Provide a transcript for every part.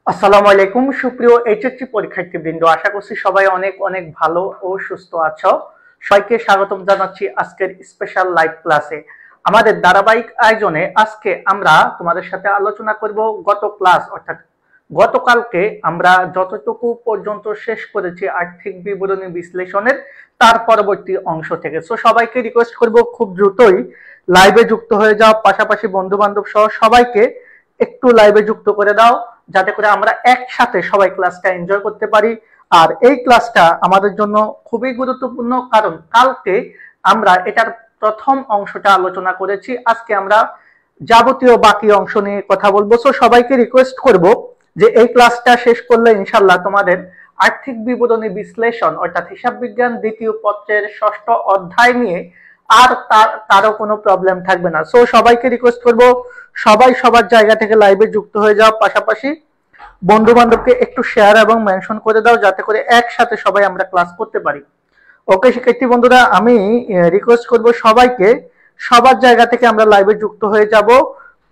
আসসালামু আলাইকুম সুপ্রিয় এইচএসসি পরীক্ষার্থীবৃন্দ, আশা করছি সবাই অনেক অনেক ভালো ও সুস্থ আছো। সবাইকে স্বাগতম জানাচ্ছি আজকের স্পেশাল লাইভ ক্লাসে। আমাদের ধারাবাহিক আয়োজনে আজকে আমরা তোমাদের সাথে আলোচনা করব গত ক্লাস অর্থাৎ গতকালকে আমরা যতটুকু পর্যন্ত শেষ করেছি আর্থিক বিবরণী বিশ্লেষণের তার পরবর্তী অংশ থেকে। সো সবাইকে রিকোয়েস্ট করব খুব দ্রুতই লাইভে যুক্ত হয়ে যাও, পাশাপাশি বন্ধু বান্ধব সহ সবাইকে একটু লাইভে যুক্ত করে দাও যাতে করে আমরা একসাথে সবাই ক্লাসটা এনজয় করতে পারি। আর এই ক্লাসটা আমাদের জন্য খুবই গুরুত্বপূর্ণ, কারণ কালকে আমরা এটার প্রথম অংশটা আলোচনা করেছি, আজকে আমরা যাবতীয় বাকি অংশ নিয়ে কথা বলবো। সো সবাইকে রিকোয়েস্ট করব যে এই ক্লাসটা শেষ করলে ইনশাল্লাহ তোমাদের আর্থিক বিবরণী বিশ্লেষণ অর্থাৎ হিসাব বিজ্ঞান দ্বিতীয় পত্রের ষষ্ঠ অধ্যায় নিয়ে আর তারও কোনো প্রবলেম থাকবে না। সো সবাইকে রিকোয়েস্ট করব সবাই সবার জায়গা থেকে লাইভে যুক্ত হয়ে যাও, পাশাপাশি বন্ধু বান্ধবকে একটু শেয়ার এবং মেনশন করে দাও যাতে করে একসাথে সবাই আমরা ক্লাস করতে পারি। ওকে শিক্ষার্থী বন্ধুরা, আমি রিকোয়েস্ট করব সবাইকে সবার জায়গা থেকে আমরা লাইভে যুক্ত হয়ে যাব,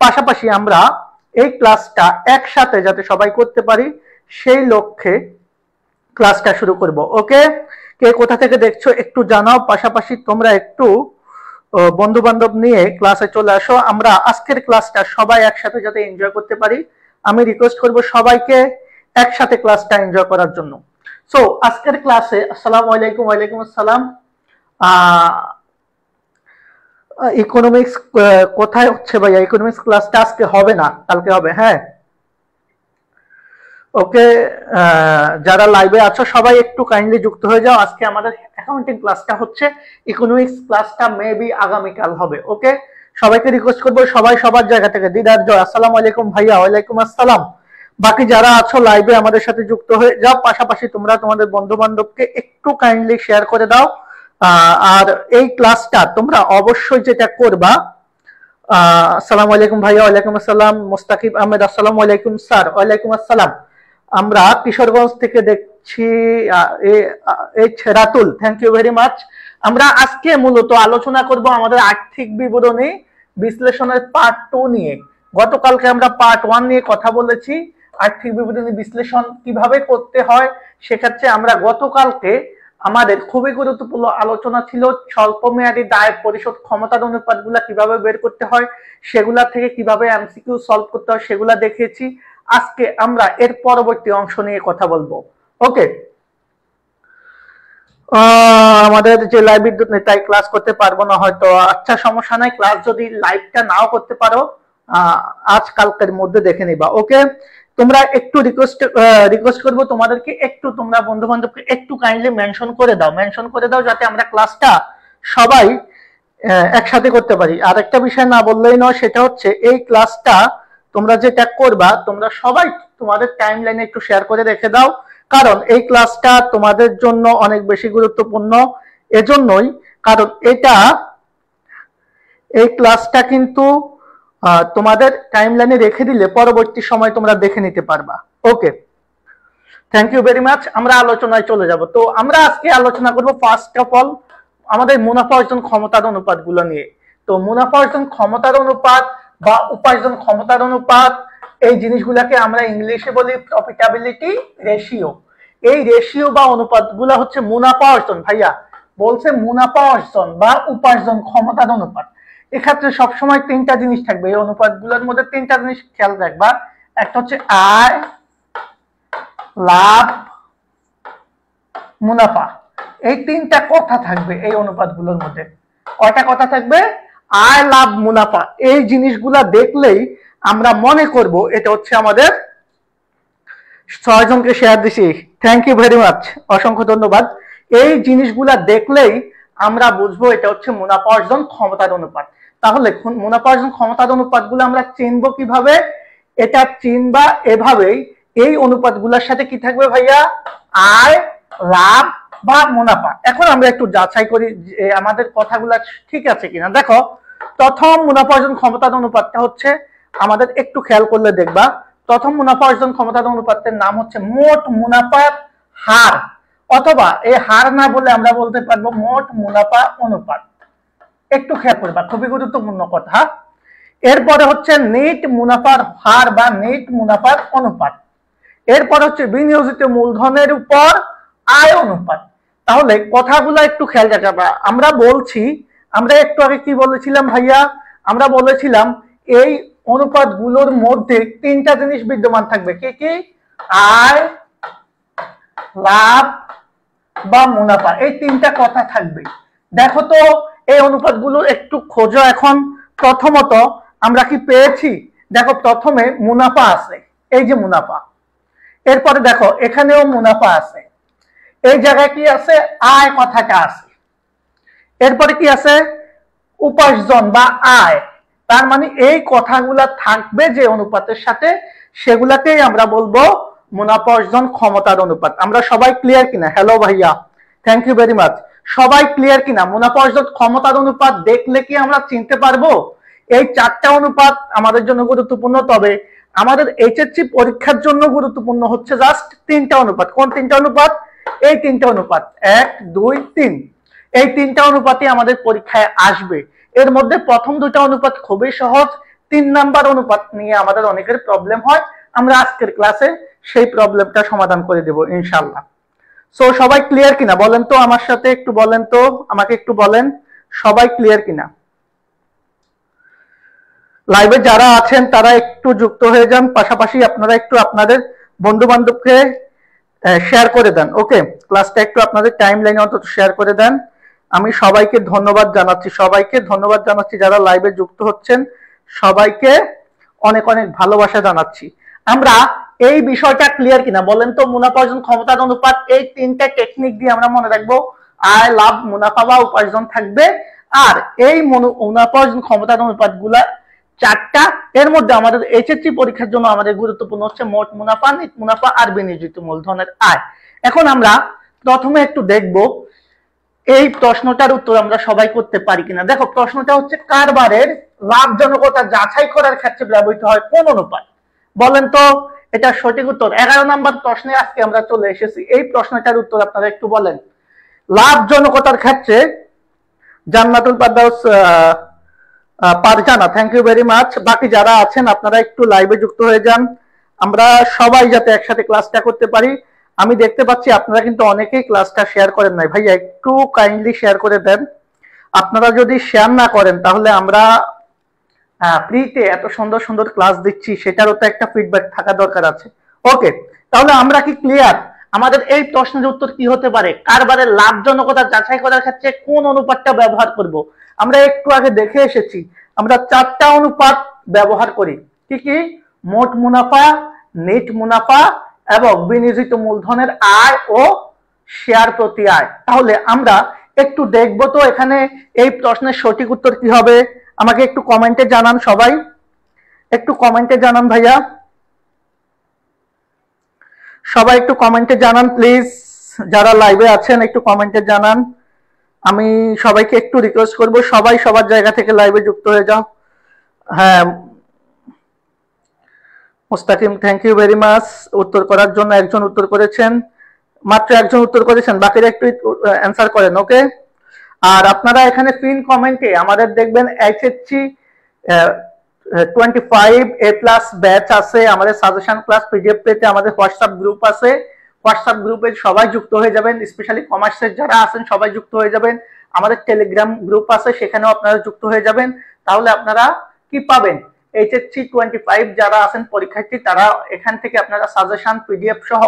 পাশাপাশি আমরা এই ক্লাসটা একসাথে যাতে সবাই করতে পারি সেই লক্ষ্যে ক্লাসটা শুরু করব। ওকে, কে কোথা থেকে দেখছো একটু জানাও, পাশাপাশি তোমরা একটু বন্ধু বান্ধব নিয়ে ক্লাসে চলে আসো। আমরা আজকের ক্লাসটা সবাই একসাথে যাতে এনজয় করতে পারি, আমি রিকোয়েস্ট করব সবাইকে একসাথে ক্লাসটা এনজয় করার জন্য। সো আজকের ক্লাসে আসসালামু আলাইকুম। ওয়ালাইকুম আসসালাম। ইকোনমিক্স কোথায় হচ্ছে ভাইয়া? ইকোনমিক্স ক্লাসটা আজকে হবে না, কালকে হবে। হ্যাঁ, ওকে, যারা লাইভে আছো সবাই একটু কাইন্ডলি যুক্ত হয়ে যাও। আজকে আমাদের অ্যাকাউন্টিং ক্লাসটা হচ্ছে, ইকোনমিক্স ক্লাসটা মেবি আগামীকাল হবে। ওকে, সবাইকে রিকোয়েস্ট করবো সবাই সবার জায়গা থেকে। দিদার জয়, আসসালামু আলাইকুম ভাইয়া। ওয়ালাইকুম আসসালাম। বাকি যারা আছো লাইভে আমাদের সাথে যুক্ত হয়ে যাও, পাশাপাশি তোমরা তোমাদের বন্ধু বান্ধবকে একটু কাইন্ডলি শেয়ার করে দাও। আর এই ক্লাসটা তোমরা অবশ্যই যেটা করবা, আসসালামু আলাইকুম ভাইয়া। ওয়ালাইকুম আসসালাম। মুস্তাকিব আহমেদ, আসসালামু আলাইকুম স্যার। ওয়ালাইকুম আসসালাম। আমরা কিশোরগঞ্জ থেকে দেখছি Ratul, thank you very much. আমরা আজকে মূলত আলোচনা করব আমাদের আর্থিক বিবরণী বিশ্লেষণের পার্ট 2 নিয়ে। গতকালকে আমরা পার্ট 1 নিয়ে কথা বলেছি, আর্থিক বিবরণী বিশ্লেষণ কিভাবে করতে হয়। সেক্ষেত্রে আমরা গতকালকে আমাদের খুবই গুরুত্বপূর্ণ আলোচনা ছিল স্বল্প মেয়াদী দায় পরিশোধ ক্ষমতার অনুপাতগুলা কিভাবে বের করতে হয়, সেগুলা থেকে কিভাবে এমসিকিউ সলভ করতে হয় সেগুলা দেখিয়েছি। আজকে আমরা এর পরবর্তী অংশ নিয়ে কথা বলবো। ওকে, আমাদের যে লাইভ বিদ্যুৎ নেই তাই ক্লাস করতে পারবো না হয়তো। আচ্ছা, সমস্যা নাই, ক্লাস যদি লাইভটা নাও করতে পারো আজ কালকের মধ্যে দেখে নিবা। ওকে, তোমরা একটু রিকোয়েস্ট করবো তোমাদেরকে, একটু তোমরা বন্ধু বান্ধবকে একটু কাইন্ডলি মেনশন করে দাও যাতে আমরা ক্লাসটা সবাই একসাথে করতে পারি। আর একটা বিষয় না বললেই নয়, সেটা হচ্ছে এই ক্লাসটা তোমরা যেটা করবা, তোমরা সবাই তোমাদের টাইম লাইনে একটু শেয়ার করে রেখে দাও, কারণ এই ক্লাসটা তোমাদের জন্য অনেক বেশি গুরুত্বপূর্ণ। এজন্যই, কারণ এই ক্লাসটা কিন্তু তোমাদের টাইম লাইনে রেখে দিলে পরবর্তী সময় তোমরা দেখে নিতে পারবা। ওকে, থ্যাংক ইউ ভেরি মাচ। আমরা আলোচনায় চলে যাব। তো আমরা আজকে আলোচনা করব ফার্স্ট অফ অল আমাদের মুনাফা অর্জন ক্ষমতার অনুপাত গুলো নিয়ে। তো মুনাফা অর্জন ক্ষমতার অনুপাত বা উপার্জন ক্ষমতার অনুপাত, এই জিনিসগুলোকে আমরা ইংলিশে বলি প্রফিটেবিলিটি রেশিও। এই রেশিও বা অনুপাত গুলা হচ্ছে মুনাফা অর্জন। ভাইয়া বলছে মুনাফা অর্জন বা উপার্জন ক্ষমতার অনুপাত। এক্ষেত্রে সবসময় তিনটা জিনিস থাকবে এই অনুপাত গুলোর মধ্যে, তিনটা জিনিস খেয়াল রাখবা। একটা হচ্ছে আয়, লাভ, মুনাফা। এই তিনটা কথা থাকবে এই অনুপাতগুলোর মধ্যে। কয়টা কথা থাকবে? আয়, লাভ, মুনাফা। এই জিনিসগুলা দেখলেই আমরা মনে করব এটা হচ্ছে আমাদের, 6 জনকে শেয়ার দিছি, থ্যাংক ইউ ভেরি মাচ, অসংখ্য ধন্যবাদ। এই জিনিসগুলা দেখলেই আমরা বুঝবো এটা হচ্ছে মুনাফা অর্জন ক্ষমতার অনুপাত। তাহলে মুনাফা অর্জন ক্ষমতার অনুপাতগুলো আমরা চিনবো কিভাবে? এটা চিনবা এভাবেই, এই অনুপাতগুলোর সাথে কি থাকবে ভাইয়া? আয়, লাভ বা মুনাফা। এখন আমরা একটু যাচাই করি যে আমাদের কথাগুলো ঠিক আছে কিনা। দেখো, প্রথম মুনাফা অর্জন ক্ষমতার অনুপাতটা হচ্ছে আমাদের, একটু খেয়াল করলে দেখবা, প্রথম মুনাফা অর্জন ক্ষমতার অনুপাতের নাম হচ্ছে মোট মুনাফার হার, অথবা এই হার না বলে আমরা বলতে পারবো মোট মুনাফা অনুপাত। একটু খেয়াল করবা, খুবই গুরুত্বপূর্ণ কথা। এরপরে হচ্ছে নেট মুনাফার হার বা নেট মুনাফার অনুপাত। এরপর হচ্ছে বিনিয়োজিত মূলধনের উপর আয় অনুপাত। তাহলে কথাগুলো একটু খেয়াল রাখবা। আমরা বলছি, আমরা একটু আগে কি বলেছিলাম ভাইয়া? আমরা বলেছিলাম এই অনুপাতগুলোর মধ্যে তিনটা জিনিস বিদ্যমান থাকবে। কি কি? আয়, লাভ বা মুনাফা, এই তিনটা কথা থাকবে। দেখো তো এই অনুপাতগুলো একটু খোঁজো এখন। প্রথমত আমরা কি পেয়েছি? দেখো প্রথমে মুনাফা আছে, এই যে মুনাফা। এরপরে দেখো এখানেও মুনাফা আছে, এই জায়গায় কি আছে? আয় কথাটা আছে। এরপরে কি আছে? উপার্জন বা আয়। তার মানে এই কথাগুলা থাকবে যে অনুপাতের সাথে, সেগুলাকেই আমরা বলবো মুনাফা অর্জন ক্ষমতার অনুপাত। আমরা সবাই ক্লিয়ার কিনা? হ্যালো ভাইয়া, থ্যাংক ইউ ভেরি মাচ। সবাই ক্লিয়ার কিনা? মুনাফা অর্জন ক্ষমতার অনুপাত দেখলে কি আমরা চিনতে পারবো? এই চারটা অনুপাত আমাদের জন্য গুরুত্বপূর্ণ, তবে আমাদের এইচএসসি পরীক্ষার জন্য গুরুত্বপূর্ণ হচ্ছে জাস্ট তিনটা অনুপাত। কোন তিনটা অনুপাত? এই তিনটা অনুপাত, 1 2 3। এই তিনটা অনুপাতই আমাদের পরীক্ষায় আসবে। এর মধ্যে প্রথম দুটো অনুপাত খুবই সহজ, 3 নাম্বার অনুপাত নিয়ে আমাদের অনেকের প্রবলেম হয়। আমরা আজকের ক্লাসে সেই প্রবলেমটা সমাধান করে দেব ইনশাআল্লাহ। সো সবাই ক্লিয়ার কিনা বলেন তো আমার সাথে, একটু বলেন তো, আমাকে একটু বলেন সবাই ক্লিয়ার কিনা। লাইভে যারা আছেন তারা একটু যুক্ত হয়ে যান, পাশাপাশি আপনারা একটু আপনাদের বন্ধু বান্ধবকে শেয়ার করে দেন। ওকে, ক্লাসটা একটু আপনাদের টাইম লাইনে অন্তত শেয়ার করে দেন। আমি সবাইকে ধন্যবাদ জানাচ্ছি, সবাইকে ধন্যবাদ জানাচ্ছি যারা লাইভে যুক্ত হচ্ছেন, সবাইকে অনেক অনেক ভালোবাসা জানাচ্ছি। আমরা এই বিষয়টা ক্লিয়ার কিনা বলেন তো? মুনাফা অর্জন ক্ষমতার অনুপাত, এই তিনটা টেকনিক দিয়ে আমরা মনে রাখবো আয়, লাভ, মুনাফা বা উপার্জন থাকবে। আর এই মুনাফা অর্জন ক্ষমতার অনুপাত গুলা চারটা। এর মধ্যে আমাদের এইচএসসি পরীক্ষার জন্য আমাদের গুরুত্বপূর্ণ হচ্ছে মোট মুনাফা, নিট মুনাফা আর বিনিয়োজিত মূলধনের আয়। এখন আমরা প্রথমে একটু দেখব এই প্রশ্নটার উত্তর আমরা সবাই করতে পারি কিনা। দেখো প্রশ্নটা হচ্ছে কারবারের লাভজনকতা যাচাই করার ক্ষেত্রে ব্যবহৃত হয় কোন অনুপাত? বলেন তো এটা সঠিক উত্তর। 11 নম্বর প্রশ্নে আজকে আমরা চলে এসেছি। এই প্রশ্নটার উত্তর আপনারা একটু বলেন। লাভজনকতার ক্ষেত্রে জান্নাতুল ফারদাউস Parjana, thank you very much. বাকি যারা আছেন আপনারা একটু লাইভে যুক্ত হয়ে যান, আমরা সবাই যাতে একসাথে ক্লাসটা করতে পারি। আমি দেখতে পাচ্ছি আপনারা কিন্তু অনেকেই ক্লাসটা শেয়ার করেন নাই। ভাইয়া একটু কাইন্ডলি শেয়ার করে দেন। আপনারা যদি শেয়ার না করেন তাহলে আমরা ফ্রিতে এত সুন্দর সুন্দর ক্লাস দিচ্ছি, সেটারও তো একটা ফিডব্যাক থাকা দরকার আছে। ওকে, তাহলে আমরা কি ক্লিয়ার? আমাদের এই প্রশ্নের উত্তর কি হতে পারে? কারবারের লাভজনকতা যাচাই করার ক্ষেত্রে কোন অনুপাতটা ব্যবহার করব? আমরা একটু আগে দেখে এসেছি আমরা চারটা অনুপাত ব্যবহার করি। কি কি? মোট মুনাফা, নেট মুনাফা এবং বিনিয়োজিত মূলধনের আয় ও শেয়ার প্রতি আয়। তাহলে আমরা একটু দেখবো তো এখানে এই প্রশ্নের সঠিক উত্তর কি হবে। আমাকে একটু কমেন্টে জানান, সবাই একটু কমেন্টে জানান ভাইয়া, সবাই একটু কমেন্টে জানান প্লিজ। যারা লাইভে আছেন একটু কমেন্টে জানান। আমি সবাইকে একটু রিকোয়েস্ট করব সবাই সবার জায়গা থেকে লাইভে যুক্ত হয়ে যাও। হ্যাঁ মুস্তাকিম, থ্যাংক ইউ ভেরি মাচ। উত্তর করার জন্য একজন উত্তর করেছেন, মাত্র একজন উত্তর করেছেন, বাকিরা একটু অ্যান্সার করেন। ওকে, আর আপনারা এখানে পিন কমেন্টে আমাদের দেখবেন এইচএসসি 25A+ ব্যাচ আছে, আমাদের সাজেশন ক্লাস পিডিএফ পেতে আমাদের হোয়াটসঅ্যাপ গ্রুপ আছে। হোয়াটসঅ্যাপ গ্রুপে সবাই যুক্ত হয়ে যাবেন, স্পেশালি কমার্সের যারা আছেন সবাই যুক্ত হয়ে যাবেন। আমাদের টেলিগ্রাম গ্রুপ আছে, সেখানেও আপনারা যুক্ত হয়ে যাবেন। তাহলে আপনারা কি পাবেন? এইচএসসি 25 যারা আছেন পরীক্ষার্থী, তারা এখান থেকে আপনারা সাজেশন পিডিএফ সহ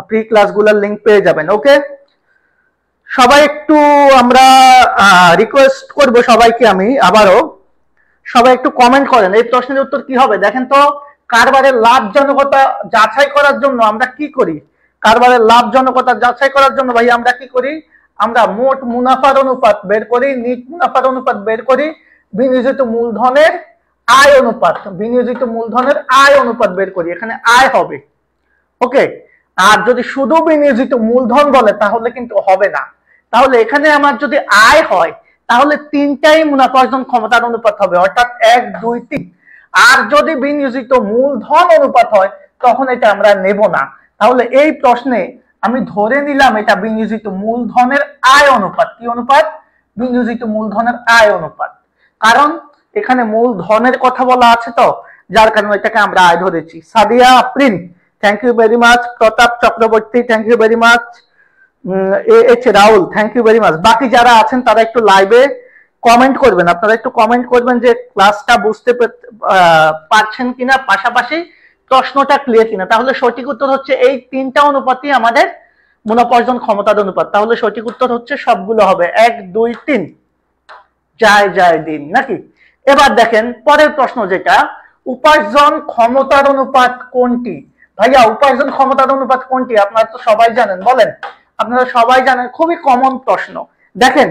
ফ্রি ক্লাসগুলোর লিংক পেয়ে যাবেন। ওকে, সবাই একটু আমরা রিকোয়েস্ট করব সবাইকে, আমি আবারও সবাই একটু কমেন্ট করেন এই প্রশ্নের উত্তর কি হবে। দেখেন তো, কারবারের লাভজনকতা যাচাই করার জন্য আমরা কি করি? কারবারের লাভজনকতা যাচাই করার জন্য ভাই আমরা কি করি? আমরা মোট মুনাফার অনুপাত বের করি, নিট মুনাফার অনুপাত বের করি, বিনিয়োজিত মূলধনের আয় অনুপাত, বিনিয়োজিত মূলধনের আয় অনুপাত বের করি। এখানে আয় হবে। ওকে, আর যদি শুধু বিনিয়োজিত মূলধন বলে তাহলে কিন্তু হবে না। তাহলে এখানে আমার যদি আয় হয় তাহলে তিনটাই মুনাফা অর্জন ক্ষমতার অনুপাত হবে, অর্থাৎ 1 2 3। আর যদি বিনিয়োজিত মূলধন অনুপাত হয় তখন এটা আমরা নেব না। তাহলে এই প্রশ্নে আমি ধরে নিলাম এটা বিনিয়োজিত মূলধনের আয় অনুপাত। কি অনুপাত? বিনিয়োজিত মূলধনের আয় অনুপাত। কারণ এখানে মূলধনের কথা বলা আছে তো, যার কারণে এটাকে আমরা আয় ধরেছি। Sadia Afrin, thank you very much. Pratap Chakraborty, thank you very much. H Rahul, thank you very much. বাকি যারা আছেন তারা একটু লাইভে কমেন্ট করবেন, আপনারা একটু কমেন্ট করবেন যে ক্লাসটা বুঝতে পারছেন কিনা, পাশাপাশি প্রশ্নটা ক্লিয়ার কিনা। তাহলে সঠিক উত্তর হচ্ছে এই তিনটা অনুপাতই আমাদের মুনাফা অর্জন ক্ষমতার অনুপাত। তাহলে সঠিক উত্তর হচ্ছে সবগুলো হবে 1 2 3 যায় দিন নাকি। এবার দেখেন পরের প্রশ্ন, যেটা উপার্জন ক্ষমতার অনুপাত কোনটি? ভাইয়া উপার্জন ক্ষমতার অনুপাত কোনটি? আপনারা তো সবাই জানেন, বলেন। আপনারা সবাই জানেন, খুবই কমন প্রশ্ন। দেখেন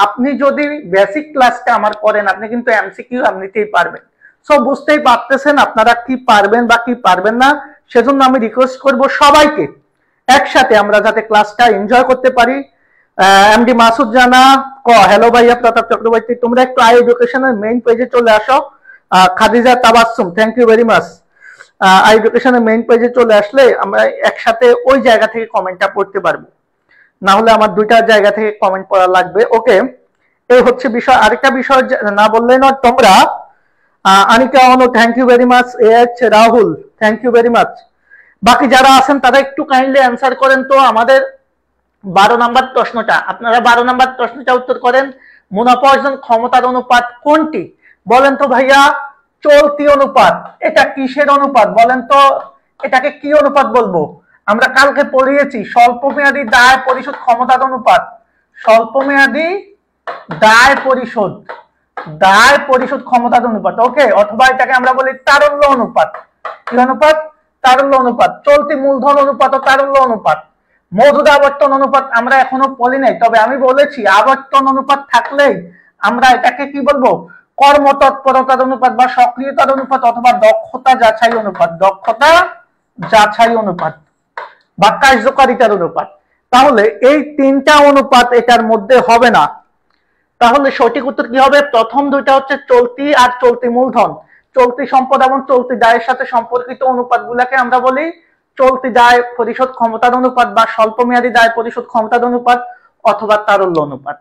আপনি যদি বেসিক ক্লাসটা আমার করেন, আপনি কিন্তু এমসিকিউ এমনিতেই পারবেন। সো বুঝতেই পারতেছেন আপনারা কি পারবেন বা কি পারবেন না। সেজন্য আমি রিকোয়েস্ট করব সবাইকে একসাথে আমরা যাতে ক্লাসটা এনজয় করতে পারি। এমডি মাসুদ জানা হ্যালো ভাইয়া। প্রতাপ চক্রবর্তী, তোমরা একটু আই এডুকেশনের মেইন পেজে চলে আসো। Khadija Tabassum, thank you very much. I এডুকেশনের মেইন পেজে চলে আসলে আমরা একসাথে ওই জায়গা থেকে কমেন্টটা পড়তে পারবো, না হলে আমার দুইটা জায়গা থেকে কমেন্ট পড়া লাগবে। ওকে, এই হচ্ছে বিষয়। আরেকটা বিষয় না বললেই নয়, তোমরা Anika Anu, thank you very much. H Rahul, thank you very much. বাকি যারা আছেন তারা একটু কাইন্ডলি অ্যান্সার করেন তো আমাদের 12 নম্বর প্রশ্নটা। আপনারা 12 নম্বর প্রশ্নটা উত্তর করেন। মুনাফা অর্জন ক্ষমতার অনুপাত কোনটি? বলেন তো ভাইয়া। চলতি অনুপাত। এটা কিসের অনুপাত বলেন তো? এটাকে কি অনুপাত বলবো? আমরা কালকে পড়িয়েছি স্বল্পমেয়াদী দায় পরিশোধ ক্ষমতার অনুপাত। স্বল্পমেয়াদী দায় পরিশোধ ক্ষমতার অনুপাত। ওকে, অথবা এটাকে আমরা বলি তারল্য অনুপাত। কি অনুপাত? তারল্য অনুপাত। চলতি মূলধন অনুপাত ও তারল্য অনুপাত। মজুদ আবর্তন অনুপাত আমরা এখনো বলি নাই, তবে আমি বলেছি আবর্তন অনুপাত থাকলেই আমরা এটাকে কি বলবো? কর্মতৎপরতার অনুপাত বা সক্রিয়তার অনুপাত অথবা দক্ষতা যাচাই অনুপাত। দক্ষতা যাচাই অনুপাত বা কার্যকারিতার অনুপাত। তাহলে এই তিনটা অনুপাত এটার মধ্যে হবে না। তাহলে সঠিক উত্তর কি হবে? প্রথম দুইটা হচ্ছে চলতি আর চলতি মূলধন। চলতি সম্পদ এবং চলতি দায়ের সাথে সম্পর্কিত অনুপাতগুলোকে আমরা বলি চলতি দায় পরিশোধ ক্ষমতার অনুপাত বা স্বল্পমেয়াদী দায় পরিশোধ ক্ষমতার অনুপাত অথবা তারল্য অনুপাত।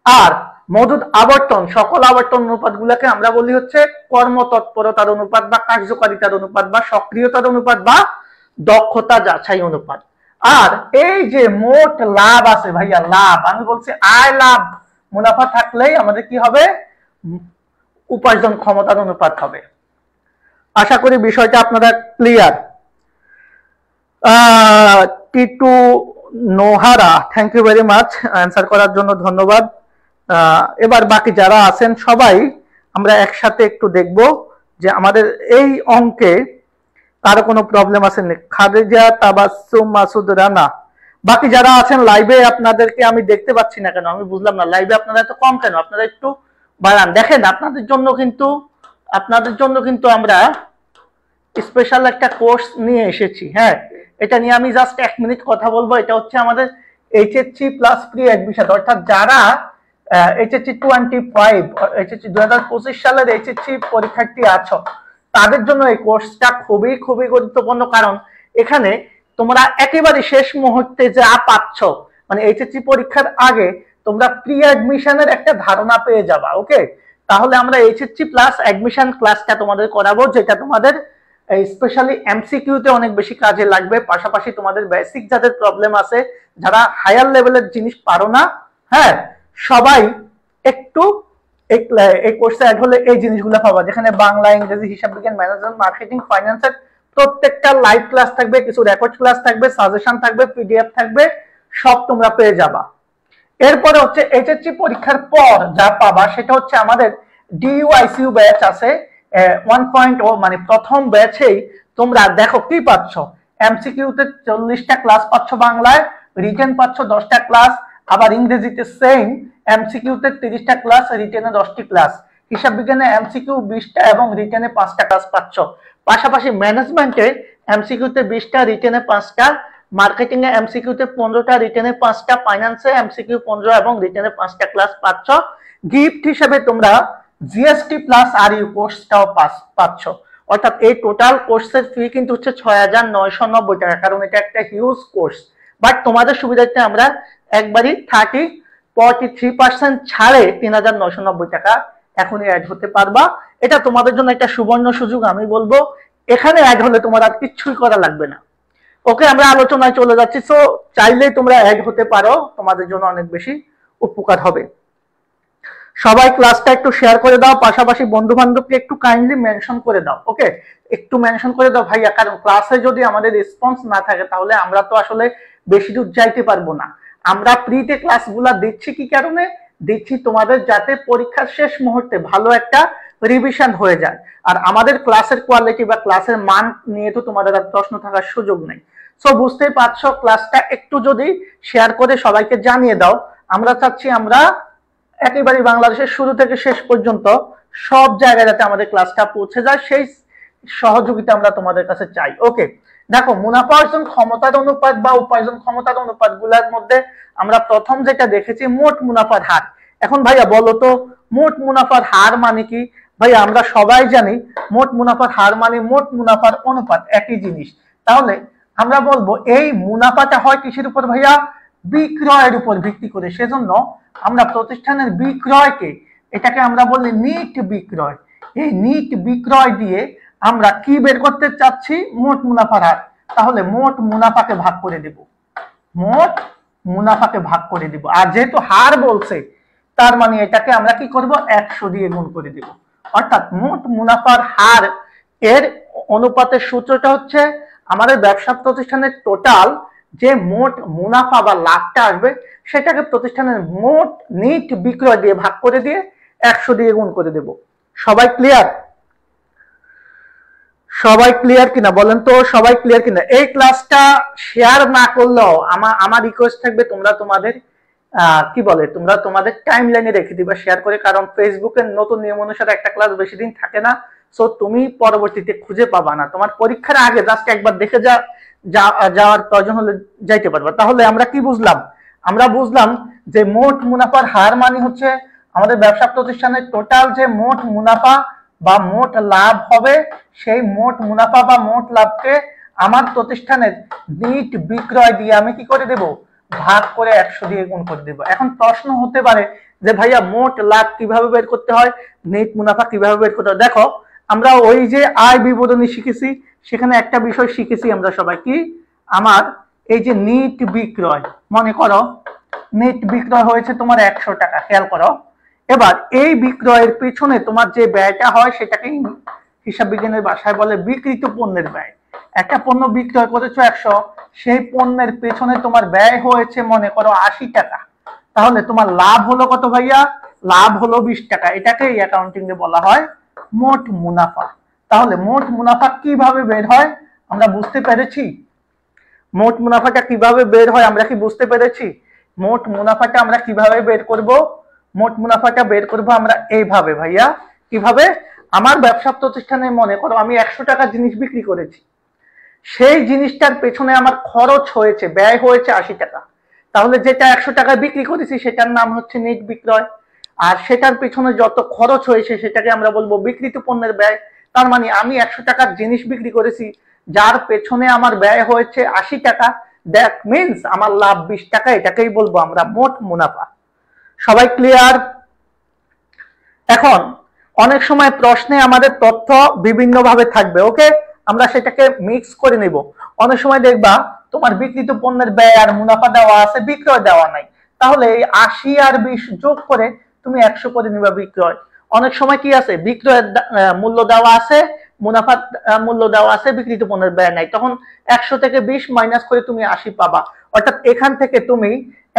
আর মজুদ আবর্তন, সকল আবর্তন অনুপাতগুলোকে আমরা বলি হচ্ছে কর্মতৎপরতার অনুপাত বা কার্যকারিতার অনুপাত বা সক্রিয়তার অনুপাত বা দক্ষতা যাচাই অনুপাত। আর এই যে মোট লাভ আছে ভাইয়া, লাভ আমি বলছি আয় লাভ মুনাফা থাকলেই আমাদের কি হবে? উপার্জন ক্ষমতার অনুপাত হবে। আশা করি বিষয়টা আপনারা clear. Titu Nohara, thank you very much answer করার জন্য, ধন্যবাদ। এবার বাকি যারা আছেন সবাই আমরা একসাথে একটু দেখব যে আমাদের এই অঙ্কে কারো কোনো প্রবলেম আছে নাকি। খাদিজা তাবাসসুম, মাসুদ রানা, বাকি যারা আছেন লাইভে আপনাদেরকে আমি দেখতে পাচ্ছি না কেন, আমি বুঝলাম না। লাইভে আপনারা এত কম কেন? আপনারা একটু বাড়ান। দেখেন আপনাদের জন্য কিন্তু আমরা স্পেশাল একটা কোর্স নিয়ে এসেছি। হ্যাঁ, এটা নিয়ে আমি জাস্ট 1 মিনিট কথা বলবো। এটা হচ্ছে আমাদের এইচএসসি প্লাস প্রি অ্যাডমিশন, অর্থাৎ যারা এইচএসসি 25 এইচএসসি 2025 সালের এইচএসসি পরীক্ষার্থী আছো তাদের জন্য এই কোর্সটা খুবই খুবই গুরুত্বপূর্ণ। কারণ এখানে তোমরা একেবারে শেষ মুহূর্তে যা পাচ্ছ, মানে এইচএসসি পরীক্ষার আগে তোমরা প্রি অ্যাডমিশনের একটা ধারণা পেয়ে যাবা। ওকে, তাহলে আমরা এইচএসসি প্লাস অ্যাডমিশন ক্লাসটা তোমাদের করাবো, যেটা তোমাদের স্পেশালি এমসিকিউতে অনেক বেশি কাজে লাগবে। পাশাপাশি তোমাদের বেসিক যাদের প্রবলেম আছে, যারা হায়ার লেভেলের জিনিস পারো না, হ্যাঁ, সবাই একটু এই কোর্সে অ্যাড হলে এই জিনিসগুলো পাবা, যেখানে বাংলা, ইংরেজি, হিসাব বিজ্ঞান, ম্যানেজমেন্ট, মার্কেটিং, ফাইন্যান্সের প্রত্যেকটা লাইভ ক্লাস থাকবে, কিছু রেকর্ড ক্লাস থাকবে, সাজেশন থাকবে, পিডিএফ থাকবে, সব তোমরা পেয়ে যাবা। এরপরে হচ্ছে এইচএসসি পরীক্ষার পর যা পাবা সেটা হচ্ছে আমাদের ডিইউআইসিইউ ব্যাচ আছে 1.0, মানে প্রথম ব্যাচেই তোমরা দেখো কি পাচ্ছ। এমসিকিউতে 40টা ক্লাস পাচ্ছ, বাংলায় রিটেন পাচ্ছ 10টা ক্লাস, আবার ইংরেজিতে সেম এমসিকিউতে 30টা ক্লাস, রিটেনে 10টি ক্লাস, হিসাব বিজ্ঞানে এমসিকিউ 20টা এবং রিটেনে 5টা ক্লাস পাচ্ছ। পাশাপাশি ম্যানেজমেন্টে এমসিকিউতে 20টা, রিটেনে 5টা, মার্কেটিং এ এমসিকিউতে 15টা, রিটেনে 5টা, ফাইন্যান্সে এমসিকিউ 15 এবং রিটেনে 5টা ক্লাস পাচ্ছ। গিফট হিসেবে তোমরা জিএসটি প্লাস আরইউ কোর্সটাও পাচ্ছ। অর্থাৎ এই টোটাল কোর্সের ফি কিন্তু হচ্ছে 6,990 টাকা, কারণ এটা একটা হিউজ কোর্স। বাট তোমাদের সুবিধার্থে আমরা একবারই 43% ছাড়ে 3,990 টাকা এখনই অ্যাড হতে পারবা। এটা তোমাদের জন্য একটা সুবর্ণ সুযোগ। আমি বলবো এখানে অ্যাড হলে তোমার আর কিচ্ছুই করা লাগবে না। ওকে, আমরা আলোচনায় চলে যাচ্ছি। সো চাইলেই তোমরা অ্যাড হতে পারো, তোমাদের জন্য অনেক বেশি উপকার হবে। সবাই ক্লাসটা একটু শেয়ার করে দাও, পাশাপাশি বন্ধু বান্ধবকে একটু কাইন্ডলি মেনশন করে দাও। ওকে, একটু মেনশন করে দাও ভাইয়া, কারণ ক্লাসে যদি আমাদের রেসপন্স না থাকে তাহলে আমরা তো আসলে বেশি দূর যাইতে পারবো না। আমরা ফ্রিতে ক্লাসগুলা দিচ্ছি কি কারণে দিচ্ছি? তোমাদের যাতে পরীক্ষার শেষ মুহূর্তে ভালো একটা রিভিশন হয়ে যায়। আর আমাদের ক্লাসের কোয়ালিটি বা ক্লাসের মান নিয়ে তো তোমাদের আর প্রশ্ন থাকার সুযোগ নেই। সো বুঝতেই পারছো, ক্লাসটা একটু যদি শেয়ার করে সবাইকে জানিয়ে দাও। আমরা চাচ্ছি আমরা একেবারে বাংলাদেশের শুরু থেকে শেষ পর্যন্ত সব জায়গায় যাতে আমাদের ক্লাসটা পৌঁছে যায়, সেই সহযোগিতা আমরা তোমাদের কাছে চাই। ওকে, দেখো মুনাফা অর্জন ক্ষমতার অনুপাত বা উপার্জন ক্ষমতার অনুপাত গুলার মধ্যে আমরা প্রথম যেটা দেখেছি মোট মুনাফার হার। এখন ভাইয়া বলো তো মোট মুনাফার হার মানে কি? ভাইয়া আমরা সবাই জানি মোট মুনাফার হার মানে মোট মুনাফার অনুপাত, একই জিনিস। তাহলে আমরা বলবো এই মুনাফাটা হয় কিসের উপর ভাইয়া? বিক্রয়ের উপর ভিত্তি করে। সেজন্য আমরা প্রতিষ্ঠানের বিক্রয়কে, এটাকে আমরা বলি নিট বিক্রয়। এই নিট বিক্রয় দিয়ে আমরা কি বের করতে চাচ্ছি? মোট মুনাফার হার। তাহলে মোট মুনাফাকে ভাগ করে দেব, মোট মুনাফাকে ভাগ করে দিব। আর যেহেতু হার বলছে তার মানে এটাকে আমরা কি করব? 100 দিয়ে গুণ করে দেব। অর্থাৎ মোট মুনাফার হার এর অনুপাতের সূত্রটা হচ্ছে আমাদের ব্যবসা প্রতিষ্ঠানের টোটাল যে মোট মুনাফা বা লাভটা আসবে সেটাকে প্রতিষ্ঠানের মোট নিট বিক্রয় দিয়ে ভাগ করে দিয়ে 100 দিয়ে গুণ করে দেব। সবাই ক্লিয়ার? সবাই ক্লিয়ার কিনা বলেন তো, সবাই ক্লিয়ার কিনা? এই ক্লাসটা শেয়ার না করলেও আমার রিকোয়েস্ট থাকবে তোমরা তোমাদের কি বলে তোমরা তোমাদের টাইম লাইনে রেখে দিবা শেয়ার করে, কারণ ফেসবুকের নতুন নিয়ম অনুসারে একটা ক্লাস বেশি দিন থাকে না। সো তুমি পরবর্তীতে খুঁজে পাবা না, তোমার পরীক্ষার আগে জাস্ট একবার দেখে যাওয়ার প্রয়োজন হলে যাইতে পারবা। তাহলে আমরা কি বুঝলাম? আমরা বুঝলাম যে মোট মুনাফার হার মানে হচ্ছে আমাদের ব্যবসা প্রতিষ্ঠানের টোটাল যে মোট মুনাফা বা মোট লাভ হবে, সেই মোট মুনাফা বা মোট লাভকে আমার প্রতিষ্ঠানের নিট বিক্রয় দিয়ে আমি কি করে দেব? ভাগ করে 100 দিয়ে গুণ করে দেব। এখন প্রশ্ন হতে পারে যে ভাইয়া মোট লাভ কিভাবে বের করতে হয়, নেট মুনাফা কিভাবে বের করতে হয়? দেখো আমরা ওই যে আয় বিবরণী শিখেছি, সেখানে একটা বিষয় শিখেছি আমরা সবাই কি, আমার এই যে নিট বিক্রয়, মনে করো নেট বিক্রয় হয়েছে তোমার 100 টাকা, খেয়াল করো। এবার এই বিক্রয়ের পেছনে তোমার যে ব্যয়টা হয় সেটাকে হিসাব বিজ্ঞানের ভাষায় বলে বিক্রিত পণ্যের ব্যয়। একটা পণ্য বিক্রয় করেছো 100, সেই পণ্যের পেছনে তোমার ব্যয় হয়েছে মনে করো 80 টাকা, তাহলে তোমার লাভ হলো কত ভাইয়া? লাভ হলো 20 টাকা। এটাকেই অ্যাকাউন্টিং এ বলা হয় মোট মুনাফা। তাহলে মোট মুনাফা কিভাবে বের হয় আমরা বুঝতে পেরেছি? মোট মুনাফাটা কিভাবে বের হয় আমরা কি বুঝতে পেরেছি? মোট মুনাফাটা আমরা কিভাবে বের করব? মোট মুনাফাটা বের করব আমরা এইভাবে ভাইয়া। কিভাবে? আমার ব্যবসা প্রতিষ্ঠানে মনে করো আমি 100 টাকা জিনিস বিক্রি করেছি, সেই জিনিসটার পেছনে আমার খরচ হয়েছে, ব্যয় হয়েছে 80 টাকা। তাহলে যেটা 100 টাকা বিক্রি করেছি সেটার নাম হচ্ছে নেট বিক্রয়, আর সেটার পেছনে যত খরচ হয়েছে সেটাকে আমরা বলবো বিক্রিত পণ্যের ব্যয়। তার মানে আমি 100 টাকার জিনিস বিক্রি করেছি, যার পেছনে আমার ব্যয় হয়েছে 80 টাকা, দ্যাট মিন্স আমার লাভ 20 টাকা। এটাকেই বলবো আমরা মোট মুনাফা। সবাই ক্লিয়ার? এখন অনেক সময় প্রশ্নে আমাদের তথ্য বিভিন্ন ভাবে থাকবে, ওকে, আমরা সেটাকে মিক্স করে নিব। অনেক সময় দেখবা তোমার বিক্রিত পণ্যের ব্যয় আর মুনাফা দেওয়া আছে, বিক্রয় দেওয়া নাই, তাহলে এই 80 আর 20 যোগ করে তুমি 100 করে নিবা বিক্রয়। অনেক সময় কি আছে, বিক্রয়ের মূল্য দেওয়া আছে, মুনাফার মূল্য দেওয়া আছে, বিক্রিত পণ্যের ব্যয় নাই, তখন 100 থেকে 20 মাইনাস করে তুমি 80 পাবা। অর্থাৎ এখান থেকে তুমি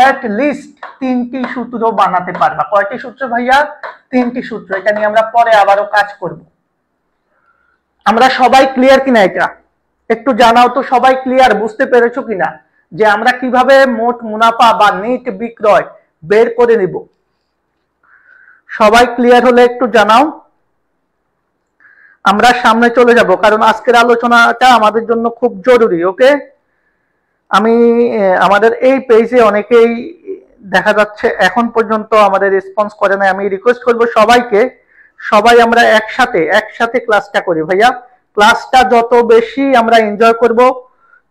এট লিস্ট 3টি সূত্র বানাতে পারবা। কয়টি সূত্র ভাইয়া? 3টি সূত্র। এটা নিয়ে আমরা পরে আবারও কাজ করব। আমরা সবাই ক্লিয়ার কিনা? এটা একটু জানাও তো, সবাই ক্লিয়ার? বুঝতে পেরেছো কিনা যে আমরা কিভাবে মোট মুনাফা বা নেট বিক্রয় বের করে নিব? সবাই ক্লিয়ার হলে একটু জানাও। আমরা সামনে চলে যাব, কারণ আজকের আলোচনাটা আমাদের জন্য খুব জরুরি। ওকে, আমি আমাদের এই পেজে অনেকেই দেখা যাচ্ছে এখন পর্যন্ত আমাদের রেসপন্স করে না। আমি রিকোয়েস্ট করব সবাইকে, সবাই আমরা একসাথে ক্লাসটা করি ভাইয়া। ক্লাসটা যত বেশি আমরা এনজয় করব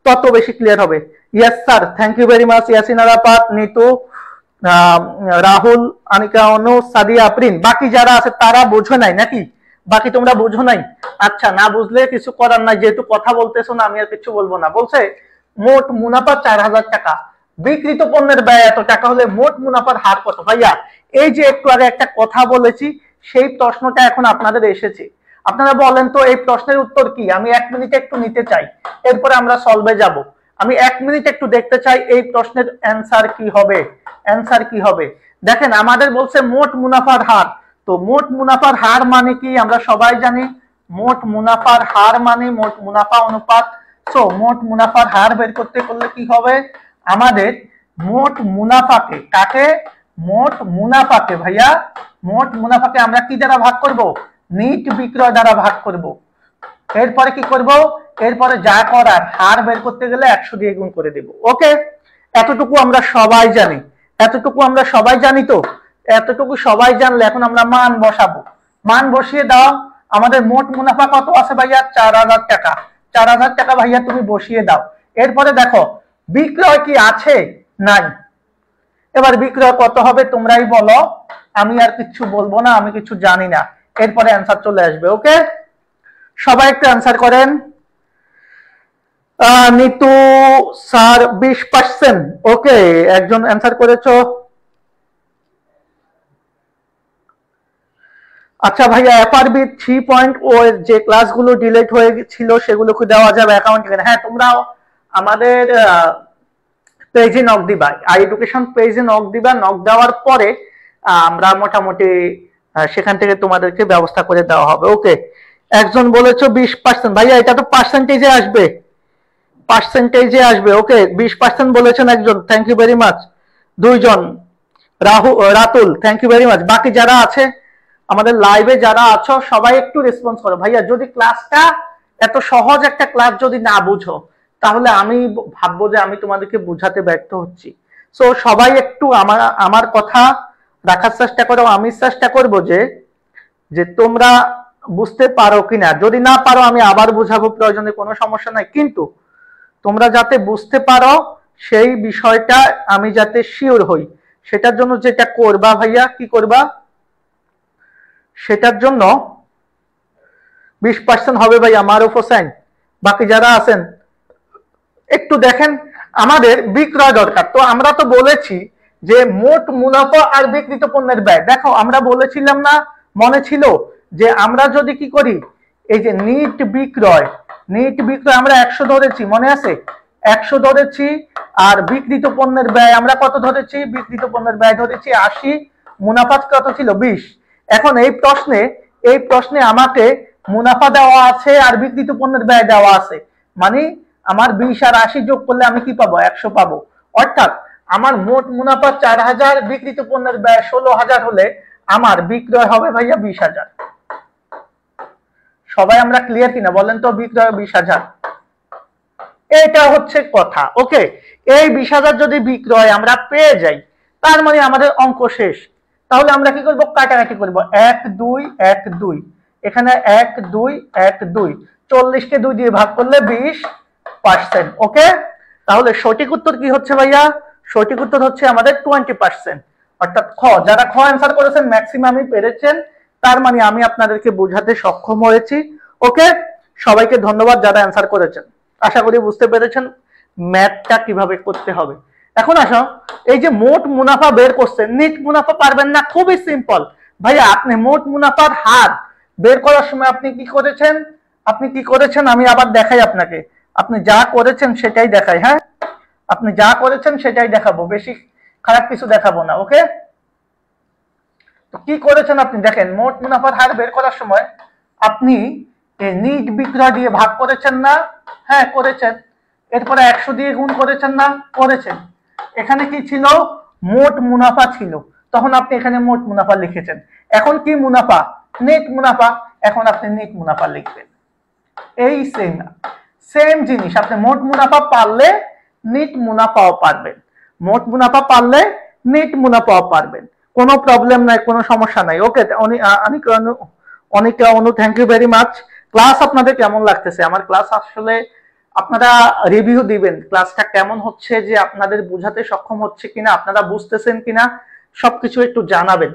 তত বেশি ক্লিয়ার হবে। Yes sir, thank you very much. Yasin Arafat, Nitu, Rahul, Anika, Anu, Sadia, Afrin, বাকি যারা আছে তারা বোঝে নাই নাকি? বাকি তোমরা বুঝো নাই? আচ্ছা, না বুঝলে কিছু করার নাই, যেহেতু কথা বলতেছো না আমি আর কিছু বলবো না। বলছে মোট মুনাফা 4000 টাকা, বিক্রিত পণ্যের ব্যয় এত টাকা হলে মোট মুনাফার হার কত? ভাইয়া এই যে একটু আগে একটা কথা বলেছি, সেই প্রশ্নটা এখন আপনাদের এসেছে। আপনারা বলেন তো এই প্রশ্নের উত্তর কি? আমি 1 মিনিট একটু নিতে চাই, এরপরে আমরা সলভে যাব। আমি 1 মিনিট একটু দেখতে চাই এই প্রশ্নের অ্যান্সার কি হবে। অ্যান্সার কি হবে? দেখেন আমাদের বলছে মোট মুনাফার হার। তো মোট মুনাফার হার মানে কি আমরা সবাই জানি, মোট মুনাফার হার মানে মোট মুনাফা অনুপাত। সো মোট মুনাফার হার বের করতে করলে কি হবে? আমাদের মোট মুনাফাকে, কাকে? মোট মুনাফাকে ভাইয়া, মোট মুনাফাকে আমরা কি দ্বারা ভাগ করব? নিট বিক্রয় দ্বারা ভাগ করব। এরপরে কি করব? এরপরে যা করার, হার বের করতে গেলে 100 দিয়ে গুণ করে দেব। ওকে, এতটুকু আমরা সবাই জানি, এতটুকু আমরা সবাই জানি। তো এতটুকু সবাই জানলে এখন আমরা মান বসাবো। মান বসিয়ে দাও। আমাদের মোট মুনাফা কত আছে ভাইয়া? 4000 টাকা। 4000 টাকা ভাইয়া তুমি বসিয়ে দাও। এরপরে দেখো বিক্রয় কি আছে? নাই। এবার বিক্রয় কত হবে তোমরাই বলো, আমি আর কিছু বলবো না, আমি কিছু জানি না। এরপরে অ্যান্সার চলে আসবে। ওকে, সবাই একটু অ্যান্সার করেন। নিতু স্যার 20%। ওকে, একজন অ্যান্সার করেছো। আচ্ছা ভাইয়া এফআরবি 3.0 এর যে ক্লাসগুলো ডিলিট হয়ে ছিল সেগুলো কি দেওয়া যাবে অ্যাকাউন্টে? হ্যাঁ, তোমরা আমাদের পেজে নক দিবা, আই এডুকেশন পেজে নক দিবা। নক দেওয়ার পরে আমরা মোটামুটি সেখান থেকে তোমাদেরকে ব্যবস্থা করে দেওয়া হবে। ওকে, একজন বলেছো 20%। ভাইয়া এটা তো পার্সেন্টেজে আসবে, পার্সেন্টেজে আসবে। ওকে, 20% বলেছেন একজন, থ্যাংক ইউ ভেরি মাচ। দুইজন, Ratul, thank you very much. বাকি যারা আছে আমাদের লাইভে যারা আছো সবাই একটু রেসপন্স করো। ভাইয়া যদি ক্লাসটা এত সহজ একটা ক্লাস যদি না বুঝো তাহলে আমি ভাববো যে আমি তোমাদেরকে বোঝাতে ব্যর্থ হচ্ছি। সো সবাই একটু আমার কথা রাখার চেষ্টা করো। আমি চেষ্টা করবো যে তোমরা বুঝতে পারো কিনা। যদি না পারো আমি আবার বুঝাবো, প্রয়োজনে, কোনো সমস্যা নাই। কিন্তু তোমরা যাতে বুঝতে পারো সেই বিষয়টা আমি যাতে শিওর হই, সেটার জন্য যেটা করবা ভাইয়া, কি করবা? সেটার জন্য 20% হবে ভাইয়া মারুফ হোসেন। বাকি যারা আছেন একটু দেখেন, আমাদের বিক্রয় দরকার। তো আমরা তো বলেছি যে মোট মুনাফা আর বিক্রিত পণ্যের ব্যয়। দেখো আমরা বলেছিলাম না, মনে ছিল যে আমরা যদি কি করি, এই যে নিট বিক্রয়, নিট বিক্রয় আমরা 100 ধরেছি, মনে আছে? 100 ধরেছি। আর বিক্রিত পণ্যের ব্যয় আমরা কত ধরেছি? বিক্রিত পণ্যের ব্যয় ধরেছি 80, মুনাফা কত ছিল? 20। এখন এই প্রশ্নে আমাকে মুনাফা দেওয়া আছে আর বিক্রিত পণ্যের ব্যয় দেওয়া আছে, মানে আমার 20 আর 80 যোগ করলে আমি কি পাবো? 100 পাবো। অর্থাৎ আমার মোট মুনাফা 4000, বিক্রিত পণ্যের ব্যয় 16000 হলে আমার বিক্রয় হবে ভাইয়া 20000। সবাই আমরা ক্লিয়ার কিনা বলেন তো? বিক্রয় 20000, এটা হচ্ছে কথা। ওকে, এই 20000 যদি বিক্রয় আমরা পেয়ে যাই তার মানে আমাদের অঙ্ক শেষ। তাহলে আমরা কি করব? কাটাকাটি করব। 1 2 1 2, এখানে 1 2 1 2, 40 কে 2 দিয়ে ভাগ করলে 20%। ওকে, তাহলে সঠিক উত্তর কি হচ্ছে ভাইয়া? সঠিক উত্তর হচ্ছে আমাদের 20%। অর্থাৎ খ, যারা খ অ্যান্সার করেছেন ম্যাক্সিমামই পেরেছেন, তার মানে আমি আপনাদেরকে বোঝাতে সক্ষম হয়েছি। ওকে, সবাইকে ধন্যবাদ যারা অ্যান্সার করেছেন। আশা করি বুঝতে পেরেছেন ম্যাথটা কিভাবে করতে হবে। এখন আসো, এই যে মোট মুনাফা বের করছেন, নিট মুনাফা পারবেন না? খুবই সিম্পল ভাইয়া। আপনি মোট মুনাফার হার বের করার সময় আপনি কি করেছেন? আপনি কি করেছেন আমি আবার দেখাই আপনাকে। আপনি যা করেছেন সেটাই দেখাই। হ্যাঁ, আপনি যা করেছেন সেটাই দেখাবো, বেশি খারাপ কিছু দেখাবো না। ওকে, তো কি করেছেন আপনি দেখেন। মোট মুনাফার হার বের করার সময় আপনি নিট বিক্রয় দিয়ে ভাগ করেছেন না? হ্যাঁ করেছেন। এরপরে 100 দিয়ে গুণ করেছেন না? করেছেন। এখানে কি ছিল? মোট মুনাফা ছিল, তখন আপনি এখানে মোট মুনাফা লিখেছেন। এখন কি মুনাফা? নেট মুনাফা। এখন আপনি নেট মুনাফা লিখবেন। এই সেম জিনিস, আপনি মোট মুনাফা পারলে নেট মুনাফাও পারবেন, মোট মুনাফা পারলে নেট মুনাফাও পারবেন। কোনো প্রবলেম নাই, কোনো সমস্যা নাই। ওকে, অনেক Anu, thank you very much. Class আপনাদের কেমন লাগতেছে? আমার ক্লাস আসলে আপনারা রিভিউ দিবেন, ক্লাসটা কেমন হচ্ছে, যে আপনাদের বোঝাতে সক্ষম হচ্ছে কিনা, আপনারা বুঝতেছেন কিনা, সবকিছু একটু জানাবেন।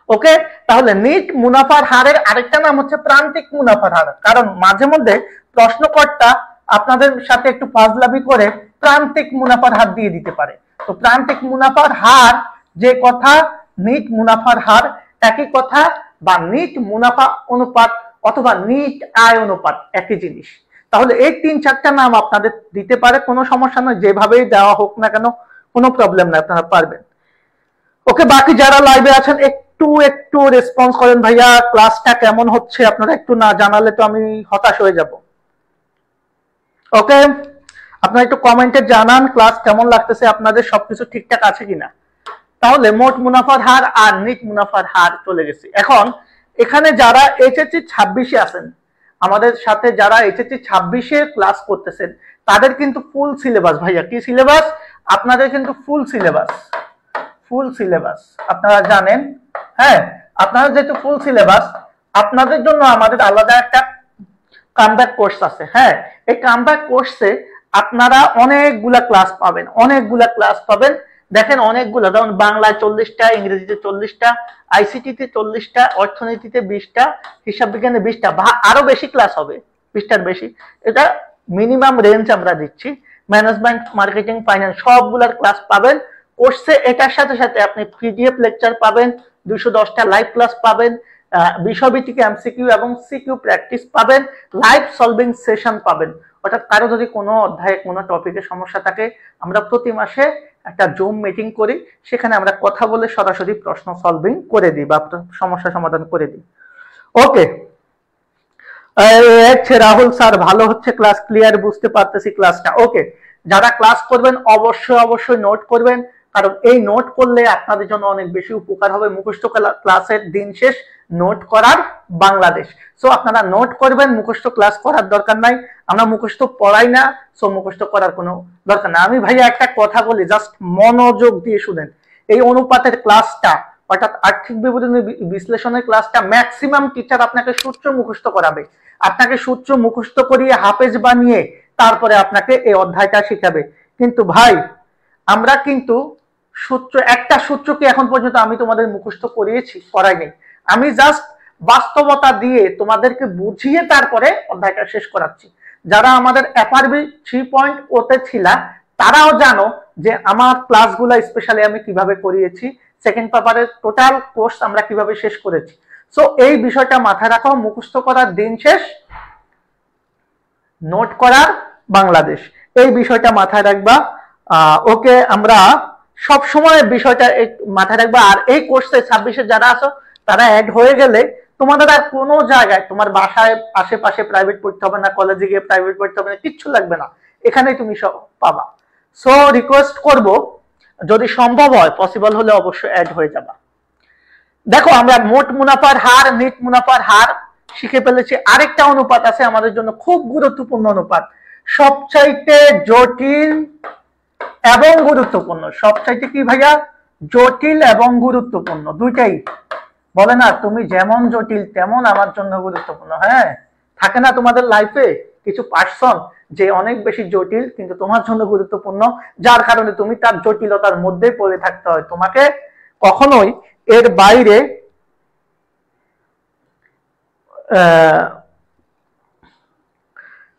ওকে, তাহলে নিট মুনাফার হারের আরেকটা নাম হচ্ছে প্রান্তিক মুনাফার হার। কারণ মাঝে মধ্যে প্রশ্নকর্তা আপনাদের সাথে একটু ফাজলামি করে প্রান্তিক মুনাফার হার দিয়ে দিতে পারে। তো প্রান্তিক মুনাফার হার যে কথা, নিট মুনাফার হার একই কথা, বা নিট মুনাফা অনুপাত অথবা নিট আয় অনুপাত একই জিনিস। তাহলে এই 3-4টা নাম আপনাদের দিতে পারে, কোনো সমস্যা নয়, যেভাবেই দেওয়া হোক না কেন কোনো প্রবলেম নাই, আপনারা পারবেন। ওকে, বাকি যারা লাইভে আছেন একটু একটু রেসপন্স করেন ভাইয়া, ক্লাসটা কেমন হচ্ছে আপনারা একটু না জানালে তো আমি হতাশ হয়ে যাব। ওকে, আপনারা একটু কমেন্টে জানান ক্লাস কেমন লাগতেছে, আপনাদের সবকিছু ঠিকঠাক আছে কিনা। তাহলে মোট মুনাফার হার আর নিট মুনাফার হার চলে গেছে। এখন এখানে যারা এইচএসসি 26-এ আছেন, আমাদের সাথে যারা এইচএসসি 26-এ ক্লাস করতেছেন, তাদের কিন্তু ফুল সিলেবাস ভাইয়া। কি সিলেবাস? আপনাদের কিন্তু ফুল সিলেবাস আপনারা জানেন। হ্যাঁ, আপনারা যেহেতু ফুল সিলেবাস, আপনাদের জন্য আমাদের আলাদা একটা কামব্যাক কোর্স আছে। হ্যাঁ, এই কামব্যাক কোর্সে আপনারা অনেকগুলা ক্লাস পাবেন। দেখেন অনেকগুলা, যেমন বাংলায় 40টা, ইংরেজিতে 40টা, আইসিটিতে 40টা, অর্থনীতিতে 20টা, হিসাব বিজ্ঞানে 20টা, আরো বেশি ক্লাস হবে, 20টার বেশি। এটা মিনিমাম রেঞ্জ আমরা দিচ্ছি। ম্যানেজমেন্ট, মার্কেটিং, ফাইন্যান্স সবগুলার ক্লাস পাবেন কোর্সে। এটার সাথে সাথে আপনি পিডিএফ লেকচার পাবেন, 210টা লাইভ ক্লাস পাবেন, বিষয়ভিত্তিক এমসিকিউ এবং সিকিউ প্র্যাকটিস পাবেন, লাইভ সলভিং সেশন পাবেন। অর্থাৎ কারো যদি কোনো অধ্যায়ে কোনো টপিকে সমস্যা থাকে, আমরা প্রতি মাসে একটা জুম মিটিং করি, সেখানে আমরা কথা বলে সরাসরি প্রশ্ন সলভিং করে দিই বা সমস্যা সমাধান করে দিই। ওকে, রাহুল স্যার ভালো হচ্ছে ক্লাস, ক্লিয়ার বুঝতে পারতেছি ক্লাসটা। ওকে, যারা ক্লাস করবেন অবশ্যই নোট করবেন, কারণ এই নোট করলে আপনাদের জন্য অনেক বেশি উপকার হবে। মুখস্থ ক্লাসের দিন শেষ, নোট করার বাংলাদেশ। সো আপনারা নোট করবেন, মুখস্থ ক্লাস করার দরকার নাই, আমরা মুখস্থ পড়াই না, সো মুখস্থ করার কোনো দরকার না। আমি ভাইয়া একটা কথা বলি, জাস্ট মনোযোগ দিয়ে শুনেন। এই অনুপাতের ক্লাসটা, অর্থাৎ আর্থিক বিবরণী বিশ্লেষণের ক্লাসটা ম্যাক্সিমাম টিচার আপনাকে সূত্র মুখস্থ করাবে, আপনাকে সূত্র মুখস্থ করিয়ে হাফেজ বানিয়ে তারপরে আপনাকে এই অধ্যায়টা শিখাবে। কিন্তু ভাই, আমরা কিন্তু একটা সূত্র কি এখন পর্যন্ত আমি তোমাদের মুখস্থ করাই নেই। আমি জাস্ট বাস্তবতা দিয়ে তোমাদেরকে বুঝিয়ে তারপরে অধ্যায়টা শেষ করাচ্ছি। যারা আমাদের এফআরবি 3.0 তে ছিলা, তারাও জানো যে আমার ক্লাসগুলো স্পেশালি আমি কিভাবে করিয়েছি, সেকেন্ড পেপারের টোটাল কোর্স আমরা কিভাবে শেষ করেছি। সো এই বিষয়টা মাথায় রাখো, মুখস্থ করার দিন শেষ, নোট করার বাংলাদেশ, এই বিষয়টা মাথায় রাখবা। ওকে, আমরা সব সময় বিষয়টা মাথায় রাখবা। আর এই কোর্সে 26-এ যারা আছো, তারা অ্যাড হয়ে গেলে তোমাদের আর কোনো জায়গায়, তোমার বাসায় আশেপাশে প্রাইভেট পড়তে হবে না, কলেজে গিয়ে প্রাইভেট পড়তে হবে না, কিচ্ছু লাগবে না, এখানেই তুমি সব পাবা। সো রিকোয়েস্ট করব, যদি সম্ভব হয়, পসিবল হলে অবশ্যই অ্যাড হয়ে যাবা। দেখো, আমরা মোট মুনাফার হার, নিট মুনাফার হার শিখে ফেলেছি। আরেকটা অনুপাত আছে আমাদের জন্য খুব গুরুত্বপূর্ণ অনুপাত, সবচাইতে জটিল এবং গুরুত্বপূর্ণ। সবচাইতে কি ভাইয়া? জটিল এবং গুরুত্বপূর্ণ, দুইটাই। বলে না, তুমি যেমন জটিল তেমন আমার জন্য গুরুত্বপূর্ণ। হ্যাঁ, থাকে না তোমাদের লাইফে কিছু পার্সন যে অনেক বেশি জটিল কিন্তু তোমার জন্য গুরুত্বপূর্ণ, যার কারণে তুমি তার জটিলতার মধ্যে পড়ে থাকতে হয়, তোমাকে কখনোই এর বাইরে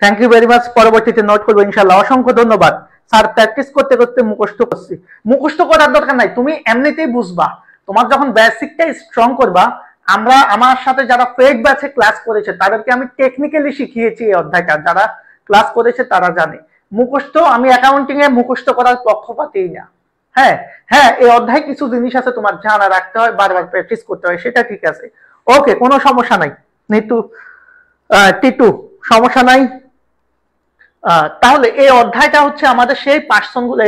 থ্যাংক ইউ ভেরি মাচ। পরবর্তীতে নোট করবো ইনশাল্লাহ। অসংখ্য ধন্যবাদ স্যার। প্র্যাকটিস করতে করতে মুখস্থ করছি, মুখস্থ করার দরকার নাই, তুমি এমনিতেই বুঝবা। তোমার যখন বেসিকটা স্ট্রং করবা, আমার সাথে যারা পেড ব্যাচে ক্লাস করেছে তাদেরকে আমি টেকনিক্যালি শিখিয়েছি এই অধ্যায়টা, যারা ক্লাস করেছে তারা জানে। মুখস্থ, আমি অ্যাকাউন্টিং এ মুখস্থ করার পক্ষপাতই না। হ্যাঁ হ্যাঁ, এই অধ্যায় কিছু জিনিস আছে তোমার জানা রাখতে হয়, বারবার প্র্যাকটিস করতে হয়, সেটা ঠিক আছে। ওকে, কোনো সমস্যা নাই। টিটু, সমস্যা নাই। তাহলে এই অধ্যায়টা হচ্ছে আমাদের সেই পার্সন গুলো,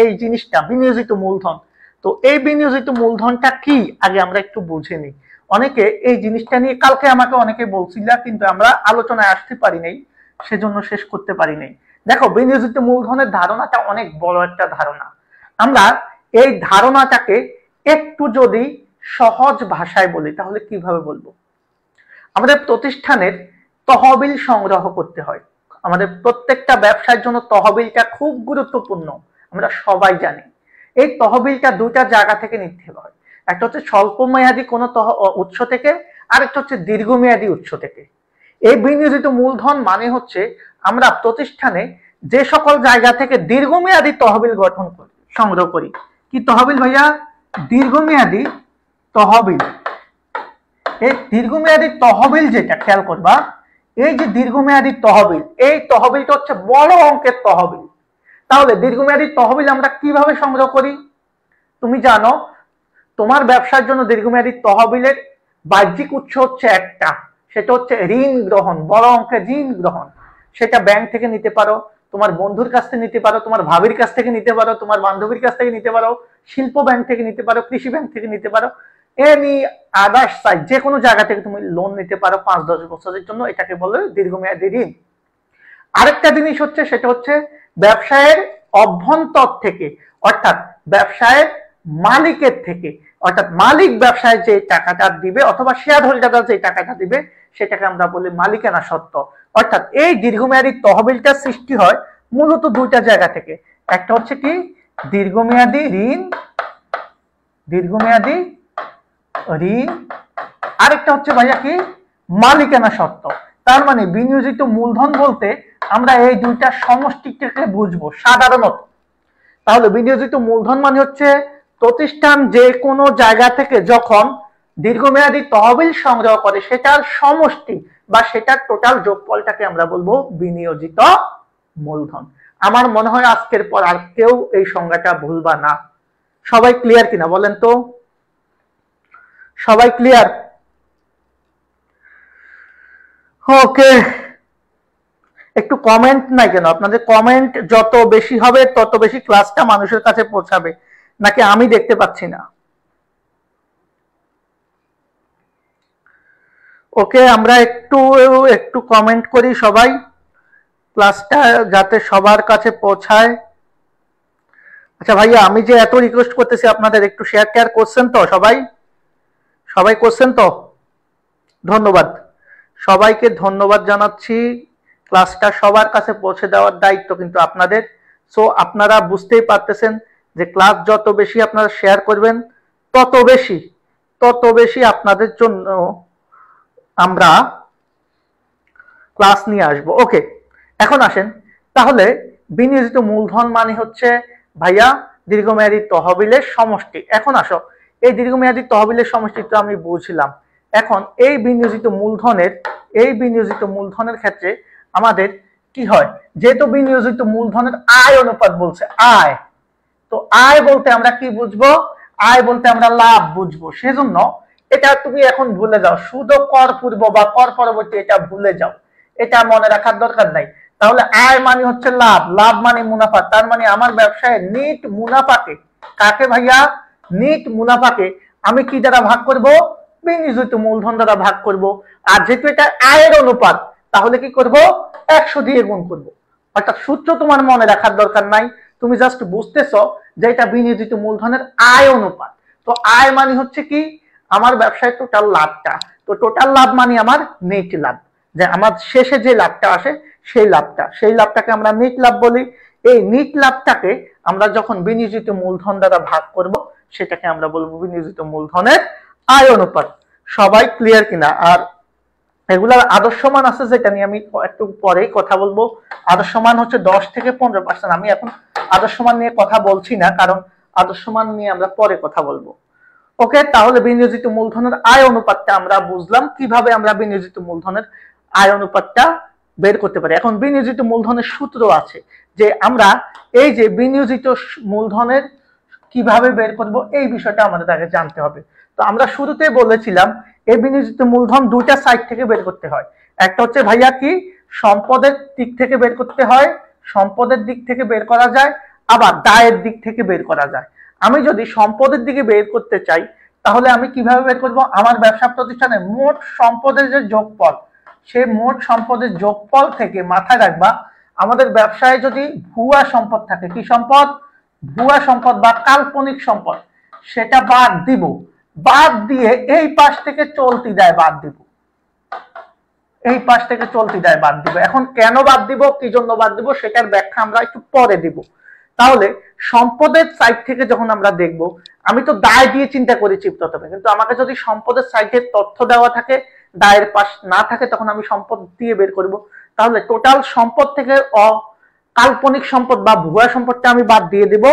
এই জিনিসটা বিনিয়োজিত মূলধন। তো এই বিনিয়োজিত মূলধনটা কি আগে আমরা একটু বুঝে নিই। অনেকে এই জিনিসটা নিয়ে কালকে আমাকে অনেকে বলছিল, কিন্তু আমরা আলোচনায় আসতে পারি নাই, সেজন্য শেষ করতে পারি নাই। দেখো, বিনিয়োজিত মূলধনের ধারণাটা অনেক বড় একটা ধারণা। আমরা এই ধারণাটাকে একটু যদি সহজ ভাষায় বলি, তাহলে কিভাবে বলবো? আমাদের প্রতিষ্ঠানের তহবিল সংগ্রহ করতে হয়। আমাদের প্রত্যেকটা ব্যবসার জন্য তহবিলটা খুব গুরুত্বপূর্ণ, আমরা সবাই জানি। এই তহবিলটা দুইটা জায়গা থেকে নিতে হয়। একটা হচ্ছে স্বল্প মেয়াদী কোনো উৎস থেকে, আর একটা হচ্ছে দীর্ঘমেয়াদী উৎস থেকে। এই বিনিয়োজিত মূলধন মানে হচ্ছে আমরা প্রতিষ্ঠানে যে সকল জায়গা থেকে দীর্ঘমেয়াদী তহবিল গঠন করি, সংগ্রহ করি। কি তহবিল ভাইয়া? দীর্ঘমেয়াদী তহবিল। এই দীর্ঘমেয়াদী তহবিল যেটা, খেয়াল করবা, এই যে দীর্ঘমেয়াদী তহবিল, এই তহবিলটা হচ্ছে বড় অঙ্কের তহবিল। তাহলে দীর্ঘমেয়াদী তহবিল আমরা কিভাবে সংগ্রহ করি? তুমি জানো তোমার ব্যবসার জন্য দীর্ঘমেয়াদী তহবিলের বাহ্যিক উৎস হচ্ছে একটা, সেটা হচ্ছে ঋণ গ্রহণ, বড় অঙ্কের ঋণ গ্রহণ। সেটা ব্যাংক থেকে নিতে পারো, তোমার বন্ধুর কাছ থেকে নিতে পারো, তোমার ভাবির কাছ থেকে নিতে পারো, তোমার বান্ধবীর কাছ থেকে নিতে পারো, শিল্প ব্যাংক থেকে নিতে পারো, কৃষি ব্যাংক থেকে নিতে পারো, এনি আদার্স সাইড যে কোনো জায়গা থেকে তুমি লোন নিতে পারো 5-10 বছরের জন্য। এটাকে বলে দীর্ঘমেয়াদী ঋণ। আরেকটা জিনিস হচ্ছে, সেটা হচ্ছে ব্যবসায়ের অভ্যন্তর থেকে, অর্থাৎ ব্যবসায়ের মালিকের থেকে, অর্থাৎ মালিক ব্যবসায় যে টাকাটা দিবে অথবা শেয়ার হোল্ডাররা যে টাকাটা দিবে সেটাকে আমরা বলি মালিকানা সত্ত্ব। অর্থাৎ এই দীর্ঘমেয়াদী তহবিলটা সৃষ্টি হয় মূলত দুইটা জায়গা থেকে। একটা হচ্ছে কি? দীর্ঘমেয়াদী ঋণ, দীর্ঘমেয়াদী ঋণ। আরেকটা হচ্ছে ভাইয়া কি? মালিকানা সত্ত্ব। তার মানে বিনিয়োজিত মূলধন বলতে আমরা এই দুইটা সমষ্টিকে বুঝবো সাধারণত। তাহলে বিনিয়োজিত মূলধন মানে হচ্ছে প্রতিষ্ঠান যে কোনো জায়গা থেকে যখন দীর্ঘমেয়াদী তহবিল সংগ্রহ করে সেটার সমষ্টি বা সেটার টোটাল যোগফলটাকে আমরা বলবো বিনিয়োজিত মূলধন। আমার মনে হয় আজকের পর আর কেউ এই সংজ্ঞাটা ভুলবা না। সবাই ক্লিয়ার কিনা বলেন তো? সবাই ক্লিয়ার? ওকে, একটু কমেন্ট নাই কেন? আপনাদের কমেন্ট যত বেশি হবে তত বেশি ক্লাসটা মানুষের কাছে পৌঁছাবে, নাকি আমি দেখতে পাচ্ছি না? ওকে, আমরা একটু একটু কমেন্ট করি সবাই, ক্লাসটা যাতে সবার কাছে পৌঁছায়। আচ্ছা ভাইয়া, আমি যে এত রিকোয়েস্ট করতেছি আপনাদের, একটু শেয়ার টেয়ার করছেন তো সবাই? সবাই করছেন তো? ধন্যবাদ, সবাইকে ধন্যবাদ জানাচ্ছি। ক্লাসটা সবার কাছে পৌঁছে দেওয়ার দায়িত্ব কিন্তু আপনাদের। সো আপনারা বুঝতেই পারতেছেন যে ক্লাস যত বেশি আপনারা শেয়ার করবেন তত বেশি আপনাদের জন্য আমরা ক্লাস নিয়ে আসবো। ওকে, এখন আসেন তাহলে বিনিয়োজিত মূলধন মানে হচ্ছে ভাইয়া দীর্ঘমেয়াদী তহবিলের সমষ্টি। এখন আসো, এই দীর্ঘমেয়াদী তহবিলের সমষ্টি তো আমি বুঝলাম। এখন এই বিনিয়োজিত মূলধনের ক্ষেত্রে আমাদের কি হয়? যেহেতু বিনিয়োজিত মূলধনের আয় অনুপাত বলছে, আয়, তো আয় বলতে আমরা কি বুঝবো? আয় বলতে আমরা লাভ বুঝবো। সেজন্য এটা তুমি এখন ভুলে যাও, শুধু কর পূর্ব বা কর পরবর্তী এটা ভুলে যাও, এটা মনে রাখার দরকার নাই। তাহলে আয় মানে হচ্ছে লাভ, লাভ মানে মুনাফা। তার মানে আমার ব্যবসায় নিট মুনাফাকে, কাকে ভাইয়া? নিট মুনাফাকে আমি কি দ্বারা ভাগ করব? বিনিয়োজিত মূলধন দ্বারা ভাগ করব। আর যেহেতু এটা আয়ের অনুপাত, তাহলে কি করব? 100 দিয়ে গুণ করব। অর্থাৎ সূত্র তোমার মনে রাখার দরকার নাই, তুমি জাস্ট বুঝতেছো যে এটা বিনিয়োজিত মূলধনের আয় অনুপাত। তো আয় মানে হচ্ছে কি? আমার ব্যবসায় টোটাল লাভটা। তো টোটাল লাভ মানে আমার নেট লাভ, যে আমার শেষে যে লাভটা আসে সেই লাভটাকে আমরা নেট লাভ বলি। এই নেট লাভটাকে আমরা যখন বিনিয়োজিত মূলধন দ্বারা ভাগ করব সেটাকে আমরা বলবো বিনিয়োজিত মূলধনের আয় অনুপাত। সবাই ক্লিয়ার কিনা? আর এগুলার আদর্শ মান আছে, যেটা নিয়ে আমি একটু পরেই কথা বলবো। আদর্শ মান হচ্ছে 10 থেকে 15%। আমি এখন আদর্শ মান নিয়ে কথা বলছি না, কারণ আদর্শ মান নিয়ে আমরা পরে কথা বলবো। ওকে, তাহলে বিনিয়োজিত মূলধনের আয় অনুপাতটা আমরা বুঝলাম। কিভাবে আমরা বিনিয়োজিত মূলধনের আয় অনুপাতটা বের করতে পারি? এখন বিনিয়োজিত মূলধনের সূত্র আছে, যে আমরা এই যে বিনিয়োজিত মূলধনের কিভাবে বের করব এই বিষয়টা আমাদের আগে জানতে হবে। তো আমরা শুরুতেই বলেছিলাম এই বিনিয়োজিত মূলধন দুইটা সাইড থেকে বের করতে হয়। একটা হচ্ছে ভাইয়া কি? সম্পদের দিক থেকে বের করতে হয়, সম্পদের দিক থেকে বের করা যায়, আবার দায়ের দিক থেকে বের করা যায়। আমি যদি সম্পদের দিকে বের করতে চাই তাহলে আমি কিভাবে বের করব? আমার ব্যবসা প্রতিষ্ঠানে মোট সম্পদের যে যোগফল, সেই মোট সম্পদের যোগফল থেকে মাথায় রাখবা আমাদের ব্যবসায় যদি ভুয়া সম্পদ থাকে, কি সম্পদ? ভুয়া সম্পদ বা কাল্পনিক সম্পদ, সেটা বাদ দিব। বাদ দিয়ে এই পাশ থেকে চলতি দায় বাদ দিব, এই পাশ থেকে চলতি দায় বাদ দিব। এখন কেন বাদ দিব, কি জন্য বাদ দিব, সেটার ব্যাখ্যা আমরা একটু পরে দিব। তাহলে সম্পদের সাইড থেকে যখন আমরা দেখব, আমি তো দায় দিয়ে চিন্তা করেছি প্রথমে, কিন্তু আমাকে যদি সম্পদের সাইডের তথ্য দেওয়া থাকে, দায়ের পাশ না থাকে, তখন আমি সম্পদ দিয়ে বের করব। তাহলে টোটাল সম্পদ থেকে কাল্পনিক সম্পদ বা ভুয়া সম্পদটা আমি বাদ দিয়ে দেব।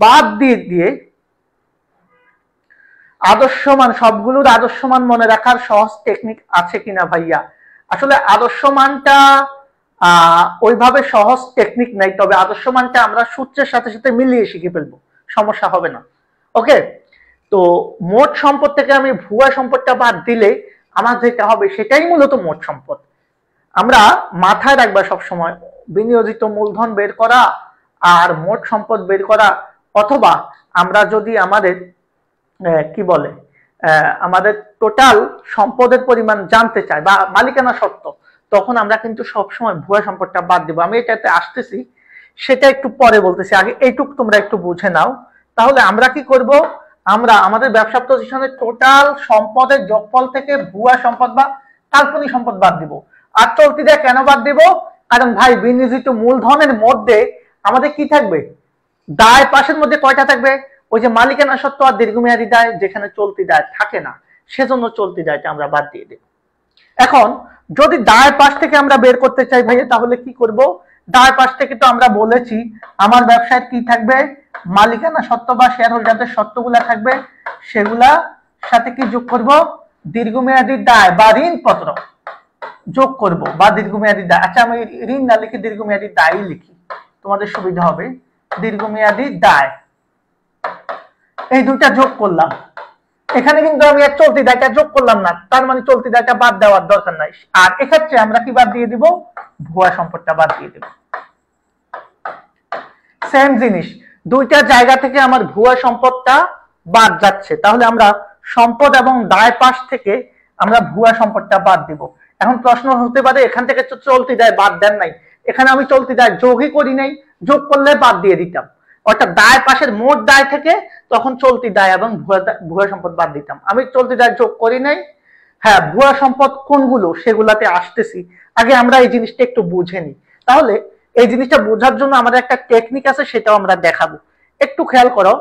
বাদ দিয়ে আদর্শমান, সবগুলোর আদর্শমান মনে রাখার সহজ টেকনিক আছে কিনা ভাইয়া? আসলে আদর্শমানটা ওইভাবে সহজ টেকনিক নাই, তবে আদর্শমানটা আমরা সূত্রের সাথে সাথে মিলিয়ে শিখে ফেলবো, সমস্যা হবে না। ওকে, তো মোট সম্পদ থেকে আমি ভুয়া সম্পদটা বাদ দিলে আমার যেটা হবে সেটাই মূলত মোট সম্পদ। আমরা মাথায় রাখবা সবসময়, বিনিয়োজিত মূলধন বের করা আর মোট সম্পদ বের করা, অথবা আমরা যদি আমাদের কি বলে আমাদের টোটাল সম্পদের পরিমাণ জানতে চাই বা মালিকানা সত্ত্ব, তখন আমরা কিন্তু সবসময় ভুয়া সম্পদটা বাদ দিব। আমি এটাতে আসতেছি, সেটা একটু পরে বলতেছি, আগে এইটুক তোমরা একটু বুঝে নাও। তাহলে আমরা কি করব, আমরা আমাদের ব্যবসা প্রতিষ্ঠানের টোটাল সম্পদের যোগফল থেকে ভুয়া সম্পদ বা কাল্পনিক সম্পদ বাদ দিব। আর চলতি দেয় কেন বাদ দিব? কারণ ভাই বিনিয়োজিত মূলধনের মধ্যে আমাদের কি থাকবে, দায় পাশের মধ্যে কয়টা থাকবে? ওই যে মালিকানা সত্ত্ব আর দীর্ঘমেয়াদী দায়, যেখানে চলতি দায় থাকে না, সেজন্য চলতি দায়টা আমরা বাদ দিয়ে দেব। এখন যদি দায় পাশ থেকে আমরা বের করতে চাই ভাইয়া, তাহলে কি করব? দায় পাশ থেকে তো আমরা বলেছি আমার ব্যবসায় কি থাকবে, মালিকানা সত্ত্ব বা শেয়ার হোল্ডারদের সত্ত্বগুলা থাকবে, সেগুলা সাথে কি যোগ করব? দীর্ঘমেয়াদী দায় বা ঋণপত্র যোগ করব, বা দীর্ঘমেয়াদী দায়। আচ্ছা, আমি ঋণ না লিখে দীর্ঘমেয়াদী দায়ই লিখি, তোমাদের সুবিধা হবে। দীর্ঘমেয়াদী দায়, এই দুইটা যোগ করলাম। এখানে কিন্তু আমি আর চলতি দায়টা যোগ করলাম না, তার মানে চলতি দায়টা বাদ দেওয়ার দরকার নাই। আর এক্ষেত্রে আমরা কি বাদ দিয়ে দিব? ভুয়া সম্পদটা বাদ দিয়ে দেব। সেম জিনিস, দুইটা জায়গা থেকে আমার ভুয়া সম্পদটা বাদ যাচ্ছে, তাহলে আমরা সম্পদ এবং দায় পাশ থেকে আমরা ভুয়া সম্পদটা বাদ দিব। এখন প্রশ্ন হতে পারে, এখান থেকে তো চলতি দায় বাদ দেন নাই, এখানে আমি চলতি দায় যোগই করি নাই, যোগ করলে বাদ দিয়ে দিতাম। অর্থাৎ দায় পাশের মোট দায় থেকে তখন চলতি দায় এবং ভুয়া সম্পদ বাদ দিতাম। আমি চলতি দায় যোগ করি নাই। হ্যাঁ, ভুয়া সম্পদ কোনগুলো সেগুলাতে আসতেছি, আগে আমরা এই জিনিসটা একটু বুঝে নিই। তাহলে এই জিনিসটা বোঝার জন্য আমাদের একটা টেকনিক আছে, সেটাও আমরা দেখাবো। একটু খেয়াল করো,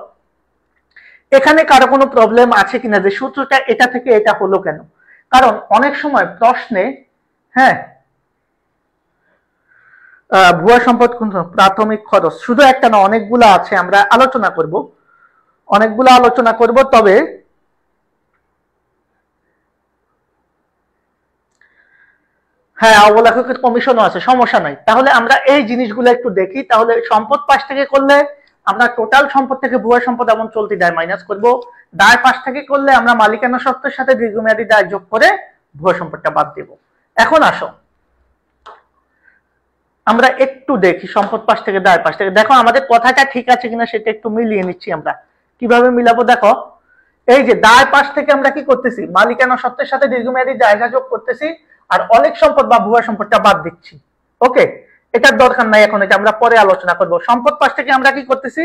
এখানে কারো কোনো প্রবলেম আছে কিনা যে সূত্রটা এটা থেকে এটা হলো কেন? কারণ অনেক সময় প্রশ্নে, হ্যাঁ, ভুয়া সম্পদ কোন, প্রাথমিক খরচ শুধু একটা না, অনেকগুলা আছে, আমরা আলোচনা করব, অনেকগুলো আলোচনা করব। তবে হ্যাঁ, অবলেখকের কমিশনও আছে, সমস্যা নাই। তাহলে আমরা এই জিনিসগুলো একটু দেখি। তাহলে সম্পদ পাশ থেকে করলে আমরা টোটাল সম্পদ থেকে ভুয়া সম্পদ এবং চলতি দায় মাইনাস করব। দায় পাশ থেকে করলে আমরা মালিকানা সত্ত্বের সাথে দীর্ঘমেয়াদী দায় যোগ করে ভুয়া সম্পদটা বাদ দেব। এখন আসো আমরা একটু দেখি সম্পদ পাশ থেকে দায় পাশ থেকে। দেখো আমাদের কথাটা ঠিক আছে কিনা সেটা একটু মিলিয়ে নিচ্ছি। আমরা কিভাবে মিলাবো দেখো, এই যে দায় পাশ থেকে আমরা কি করতেছি, মালিকানা সত্ত্বের সাথে দীর্ঘমেয়াদী জায়গা যোগ করতেছি, আর অনেক সম্পদ বা ভুয়া সম্পদটা বাদ দিচ্ছি। ওকে, এটার দরকার নাই এখন, এটা আমরা পরে আলোচনা করব। সম্পদ পাশ থেকে আমরা কি করতেছি,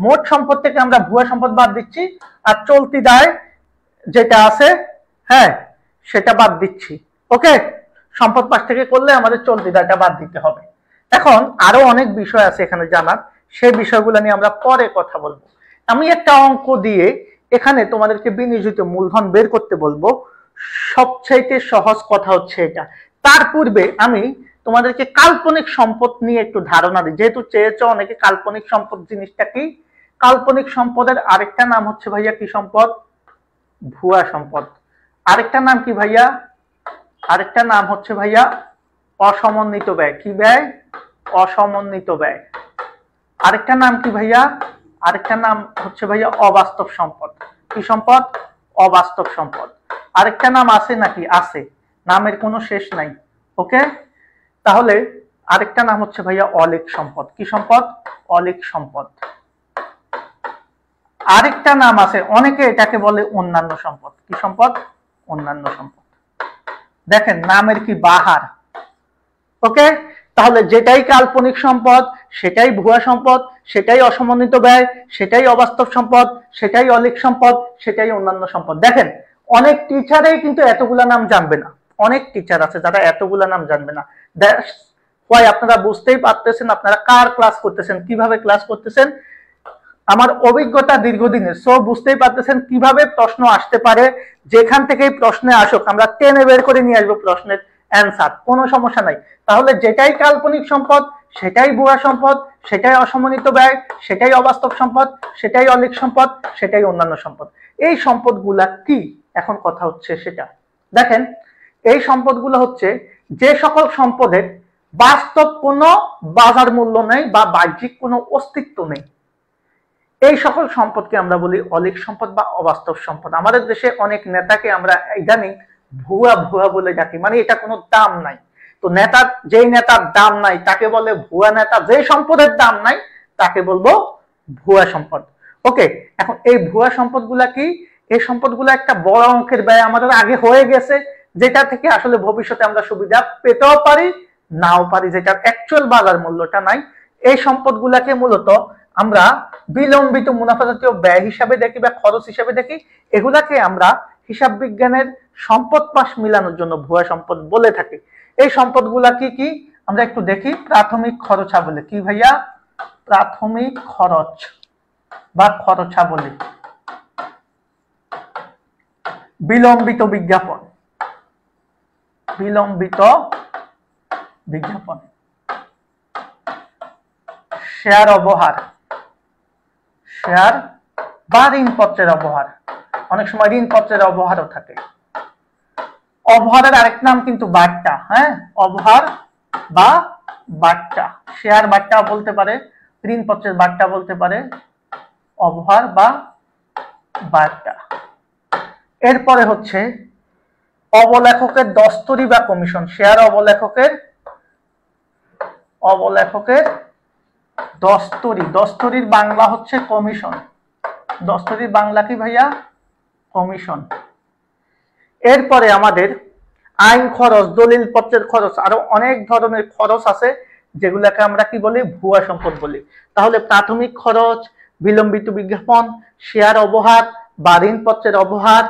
মোট সম্পদ থেকে আমরা ভুয়া সম্পদ বাদ দিচ্ছি, আর চলতি দায় যেটা আছে, হ্যাঁ, সেটা বাদ দিচ্ছি। ওকে, সম্পদ পাশ থেকে করলে আমাদের চলতি দায়টা বাদ দিতে হবে। এখন আরো অনেক বিষয় আছে এখানে জানার, সেই বিষয়গুলো নিয়ে আমরা পরে কথা বলবো। আমি একটা অঙ্ক দিয়ে এখানে তোমাদেরকে বিনিয়োজিত মূলধন বের করতে বলবো। সবচাইতে সহজ কথা হচ্ছে এটা। তার পূর্বে আমি তোমাদেরকে কাল্পনিক সম্পদ নিয়ে একটু ধারণা দিই, যেহেতু চেয়েছ অনেকে কাল্পনিক সম্পদ জিনিসটা কি। কাল্পনিক সম্পদের আরেকটা নাম হচ্ছে ভাইয়া কি সম্পদ? ভুয়া সম্পদ। আরেকটা নাম কি ভাইয়া? আরেকটা নাম হচ্ছে ভাইয়া অসমন্বিত ব্যয়। কি ব্যয়? অসমন্বিত ব্যয়। আরেকটা নাম কি ভাইয়া? আরেকটা নাম হচ্ছে ভাইয়া অবাস্তব সম্পদ। কি সম্পদ? অবাস্তব সম্পদ। আরেকটা নাম আছে নাকি? আছে, নামের কোনো শেষ নাই। ওকে, তাহলে আরেকটা নাম হচ্ছে ভাইয়া অলেখ সম্পদ। কি সম্পদ? অলেখ সম্পদ। আরেকটা নাম আছে, অনেকে এটাকে বলে অন্যান্য সম্পদ। কি সম্পদ? অন্যান্য সম্পদ। দেখেন নামের কি বাহার। ওকে, তাহলে যেটাই কাল্পনিক সম্পদ সেটাই ভুয়া সম্পদ, সেটাই অসমন্বিত ব্যয়, সেটাই অবাস্তব সম্পদ, সেটাই অলেখ সম্পদ, সেটাই অন্যান্য সম্পদ। দেখেন অনেক টিচারই কিন্তু এতগুলা নাম জানবে না। অনেক টিচার আছে যারা এতগুলা নাম জানবে না। কয় আপনারা বুঝতেই পারতেছেন আপনারা কার ক্লাস করতেছেন, কিভাবে ক্লাস করতেছেন। আমার অভিজ্ঞতা দীর্ঘদিনের, সো বুঝতেই পারতেছেন কিভাবে প্রশ্ন আসতে পারে। যেখান থেকেই প্রশ্নে আসুক আমরা টেনে বের করে নিয়ে আসবো প্রশ্নের অ্যান্সার, কোনো সমস্যা নাই। তাহলে যেটাই কাল্পনিক সম্পদ সেটাই ভুয়া সম্পদ, সেটাই অসমন্বিত ব্যয়, সেটাই অবাস্তব সম্পদ, সেটাই অলিক সম্পদ, সেটাই অন্যান্য সম্পদ। এই সম্পদগুলা কি, এখন কথা হচ্ছে সেটা। দেখেন, এই সম্পদগুলো হচ্ছে যে সকল সম্পদের বাস্তব কোনো বাজার মূল্য নেই বা বাহ্যিক কোনো অস্তিত্ব নেই, এই সকল সম্পদকে আমরা বলি অলিক সম্পদ বা অবাস্তব সম্পদ। আমাদের দেশে অনেক নেতাকে আমরা ইদানিং ভুয়া ভুয়া বলে ডাকি, মানে এটা কোনো দাম নাই। তো নেতার, যেই নেতার দাম নাই তাকে বলে ভুয়া নেতা, যে সম্পদের দাম নাই তাকে বলবো ভুয়া সম্পদ। ওকে, এখন এই ভুয়া সম্পদগুলা কি? এই সম্পদগুলো একটা বড় অঙ্কের ব্যয় আমাদের আগে হয়ে গেছে, যেটা থেকে আসলে ভবিষ্যতে আমরা সুবিধা পেতেও পারি নাও পারি, যেটার অ্যাকচুয়াল বাজার মূল্যটা নাই। এই সম্পদগুলাকে মূলত আমরা বিলম্বিত মুনাফা জাতীয় ব্যয় হিসাবে দেখি বা খরচ হিসাবে দেখি। এগুলাকে আমরা হিসাব বিজ্ঞানের সম্পদ পাশ মিলানোর জন্য ভুয়া সম্পদ বলে থাকি। এই সম্পদগুলা কি কি আমরা একটু দেখি। প্রাথমিক খরচাবলী কি ভাইয়া? প্রাথমিক খরচ বা খরচাবলী। বিলম্বিত বিজ্ঞাপন, বিলম্বিত বিজ্ঞাপন। শেয়ার অবহার, শেয়ার বা ঋণপত্রের অবহার, অনেক সময় ঋণপত্রের অবহারও থাকে। অবহারের আরেক নাম কিন্তু বাট্টা, হ্যাঁ, অবহার বা বাট্টা, শেয়ার বাট্টা বলতে পারে, ঋণপত্রের বাট্টা বলতে পারে, অবহার বা বাট্টা। এরপরে হচ্ছে অবলেখকের দস্তরি বা কমিশন। শেয়ার অবলেখকের, অবলেখকের দস্তরি, দস্তরির বাংলা হচ্ছে কমিশন। দস্তরির বাংলা কি ভাইয়া? কমিশন। এরপরে আমাদের আইন খরচ, দলিল পত্রের খরচ, আরো অনেক ধরনের খরচ আছে যেগুলোকে আমরা কি বলি? ভুয়া সম্পদ বলি। তাহলে প্রাথমিক খরচ, বিলম্বিত বিজ্ঞাপন, শেয়ার অবহার বা ঋণপত্রের অবহার,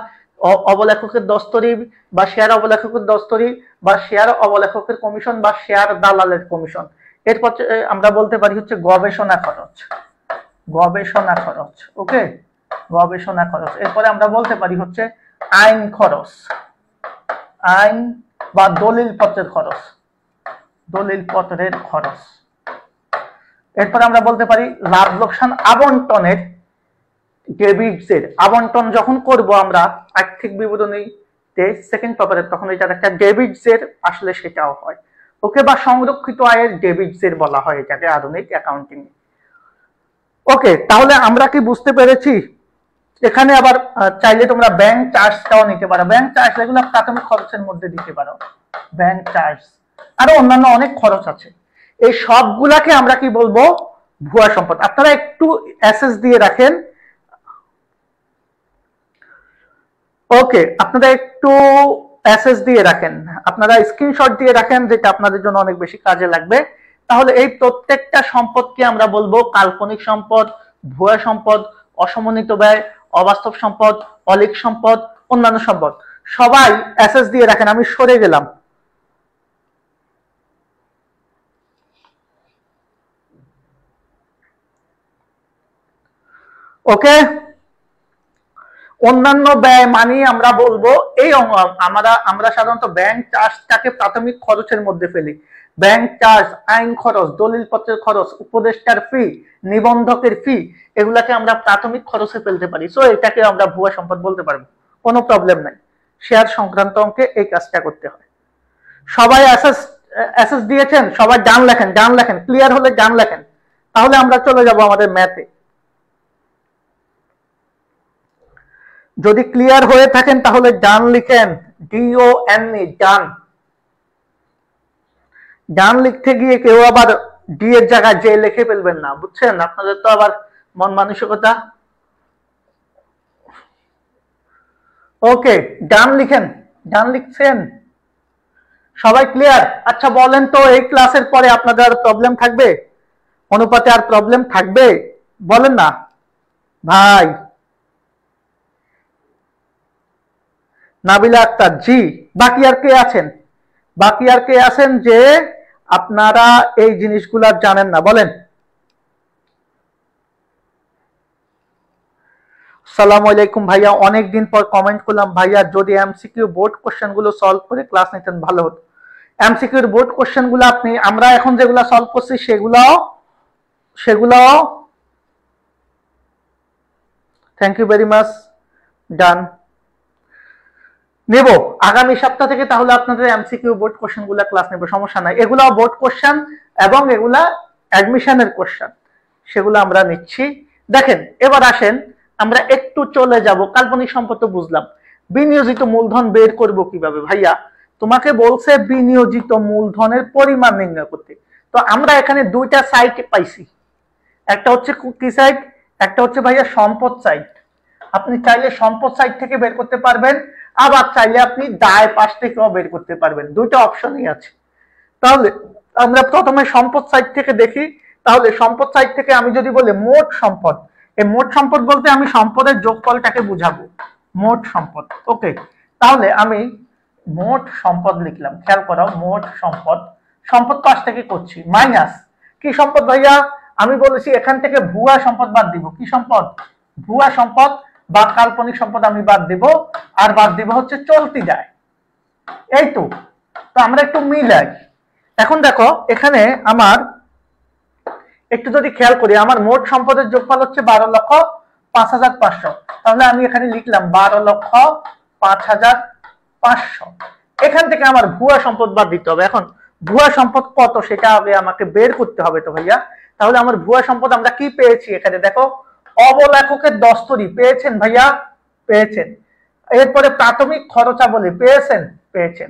অবলেখকের দস্তরি বা শেয়ার অবলেখকের দস্তরি বা শেয়ার অবলেখকের কমিশন বা শেয়ার দালালের কমিশন। এরপর আমরা বলতে পারি হচ্ছে গবেষণা খরচ, গবেষণা খরচ। ওকে, গবেষণা খরচ। এরপরে আমরা বলতে পারি হচ্ছে আইন খরচ, আইন বা দলিল পত্রের খরচ, দলিল পত্রের খরচ। এরপরে আমরা বলতে পারি লাভ লোকসান আবন্টনের, ডেবিটসের আবন্টন যখন করব আমরা আর্থিক বিবরণীতে সেকেন্ড পেপারে, তখন এটার একটা ডেবিটসের আসলে সেটাও হয়। ওকে, বা সংরক্ষিত আয়ের ডেবিটসের বলা হয় এটাকে আধুনিক অ্যাকাউন্টিং। ওকে, তাহলে আমরা কি বুঝতে পেরেছি? এখানে আবার চাইলে তোমরা ব্যাংক চার্জটাও নিতে পারো। ব্যাংক চার্জ এগুলো প্রাথমিক খরচের মধ্যে দিতে পারো, ব্যাংক চার্জ। আরো অন্যান্য অনেক খরচ আছে, এই সবগুলাকে আমরা কি বলবো? ভুয়া সম্পদ। আপনারা একটু অ্যাসেস দিয়ে রাখেন। ওকে, আপনারা একটু অ্যাসেস দিয়ে রাখেন, আপনারা স্ক্রিনশট দিয়ে রাখেন, যেটা আপনাদের জন্য অনেক বেশি কাজে লাগবে। তাহলে এই প্রত্যেকটা সম্পদকে আমরা বলবো কাল্পনিক সম্পদ, ভুয়া সম্পদ, অসমন্বিত ব্যয়, অবাস্তব সম্পদ, অলিক সম্পদ, অন্যান্য সম্পদ। সবাই অ্যাসেস দিয়ে রাখেন, আমি সরে গেলাম। ওকে, অন্যান্য ব্যয় মানে আমরা বলবো এই আমরা সাধারণত ব্যাংক চার্জটাকে প্রাথমিক খরচের মধ্যে ফেলি। ব্যাংক চার্জ, আইন খরচ, দলিল পত্রের খরচ, উপদেষ্টার ফি, নিবন্ধকের ফি, এগুলাকে আমরা প্রাথমিক খরচে ফেলতে পারি। সো এটাকে আমরা ভুয়া সম্পদ বলতে পারবো, কোনো প্রবলেম নাই। শেয়ার সংক্রান্ত অঙ্কে এই কাজটা করতে হয়। সবাই অ্যাসেস দিয়েছেন? সবাই ডান লেখেন, ডান লেখেন, ক্লিয়ার হলে ডান লেখেন, তাহলে আমরা চলে যাব আমাদের ম্যাথে। যদি ক্লিয়ার হয়ে থাকেন তাহলে ডান লিখেন, DONE, ডান। ডান লিখতে গিয়ে কেউ আবার ডি এর জায়গায় জে লিখে ফেলবেন না, বুঝছেন? আপনাদের তো আবার মন মানসিকতা। ওকে, ডান লিখেন, ডান লিখছেন? সবাই ক্লিয়ার? আচ্ছা বলেন তো, এই ক্লাসের পরে আপনাদের আর প্রবলেম থাকবে? অনুপাতে আর প্রবলেম থাকবে? বলেন না ভাই। নাবিলা আক্তার, জি। বাকি আর কে আছেন? বাকি আর কে আছেন যে আপনারা এই জিনিসগুলা জানেন না? বলেন। আসসালামু আলাইকুম ভাইয়া, অনেকদিন পর কমেন্ট করলাম ভাইয়া, যদি এমসিকিউ বোর্ড কোশ্চেন গুলো সলভ করে ক্লাস নিতেন ভালো হতো। এমসিকিউর বোর্ড কোশ্চেন গুলো আমরা এখন যেগুলো সলভ করছি সেগুলো থ্যাংক ইউ ভেরি মাচ, ডান নেব আগামী সপ্তাহ থেকে। তাহলে আপনাদের এমসিকিউ বোর্ড কোশ্চেন গুলা ক্লাস নেব, সমস্যা নাই। এগুলা বোর্ড কোশ্চেন এবং এগুলা অ্যাডমিশনের কোশ্চেন, সেগুলো আমরা নিচ্ছি। দেখেন, এবার আসেন আমরা একটু চলে যাব কাল্পনিক সম্পদ তো বুঝলাম, বিনিয়োজিত মূলধন বের করব কিভাবে? ভাইয়া তোমাকে বলছে বিনিয়োজিত মূলধনের পরিমাণ নির্ণয় করতে। তো আমরা এখানে দুইটা সাইট পাইছি, একটা হচ্ছে কি সাইট, একটা হচ্ছে ভাইয়া সম্পদ সাইট। আপনি চাইলে সম্পদ সাইট থেকে বের করতে পারবেন, আবার চাইলে আপনি দায় পাশ থেকেও বের করতে পারবেন, দুইটা অপশনই আছে। তাহলে আমরা প্রথমে সম্পদ সাইট থেকে দেখি। তাহলে সম্পদ সাইট থেকে আমি যদি বলি মোট সম্পদ, এই মোট সম্পদ বলতে আমি সম্পদের যোগফলটাকে বুঝাবো, মোট সম্পদ। ওকে, তাহলে আমি মোট সম্পদ লিখলাম, খেয়াল করো, মোট সম্পদ, সম্পদ পাশ থেকে করছি, মাইনাস কি সম্পদ ভাইয়া? আমি বলেছি এখান থেকে ভুয়া সম্পদ বাদ দিব। কি সম্পদ? ভুয়া সম্পদ বা কাল্পনিক সম্পদ আমি বাদ দিব, আর বাদ দিব হচ্ছে চলতি দায়। এই তো আমরা একটু মিলাই। এখন দেখো এখানে আমার একটু যদি খেয়াল করি, আমার মোট সম্পদের যোগফল হচ্ছে 12,05,500। তাহলে আমি এখানে লিখলাম 12,05,500। এখান থেকে আমার ভুয়া সম্পদ বাদ দিতে হবে। এখন ভুয়া সম্পদ কত সেটা আগে আমাকে বের করতে হবে তো ভাইয়া। তাহলে আমার ভুয়া সম্পদ আমরা কি পেয়েছি? এখানে দেখো, অবলেখকের দস্তরি পেয়েছেন ভাইয়া, পেয়েছেন। এরপরে প্রাথমিক খরচাবলী পেয়েছেন, পেয়েছেন।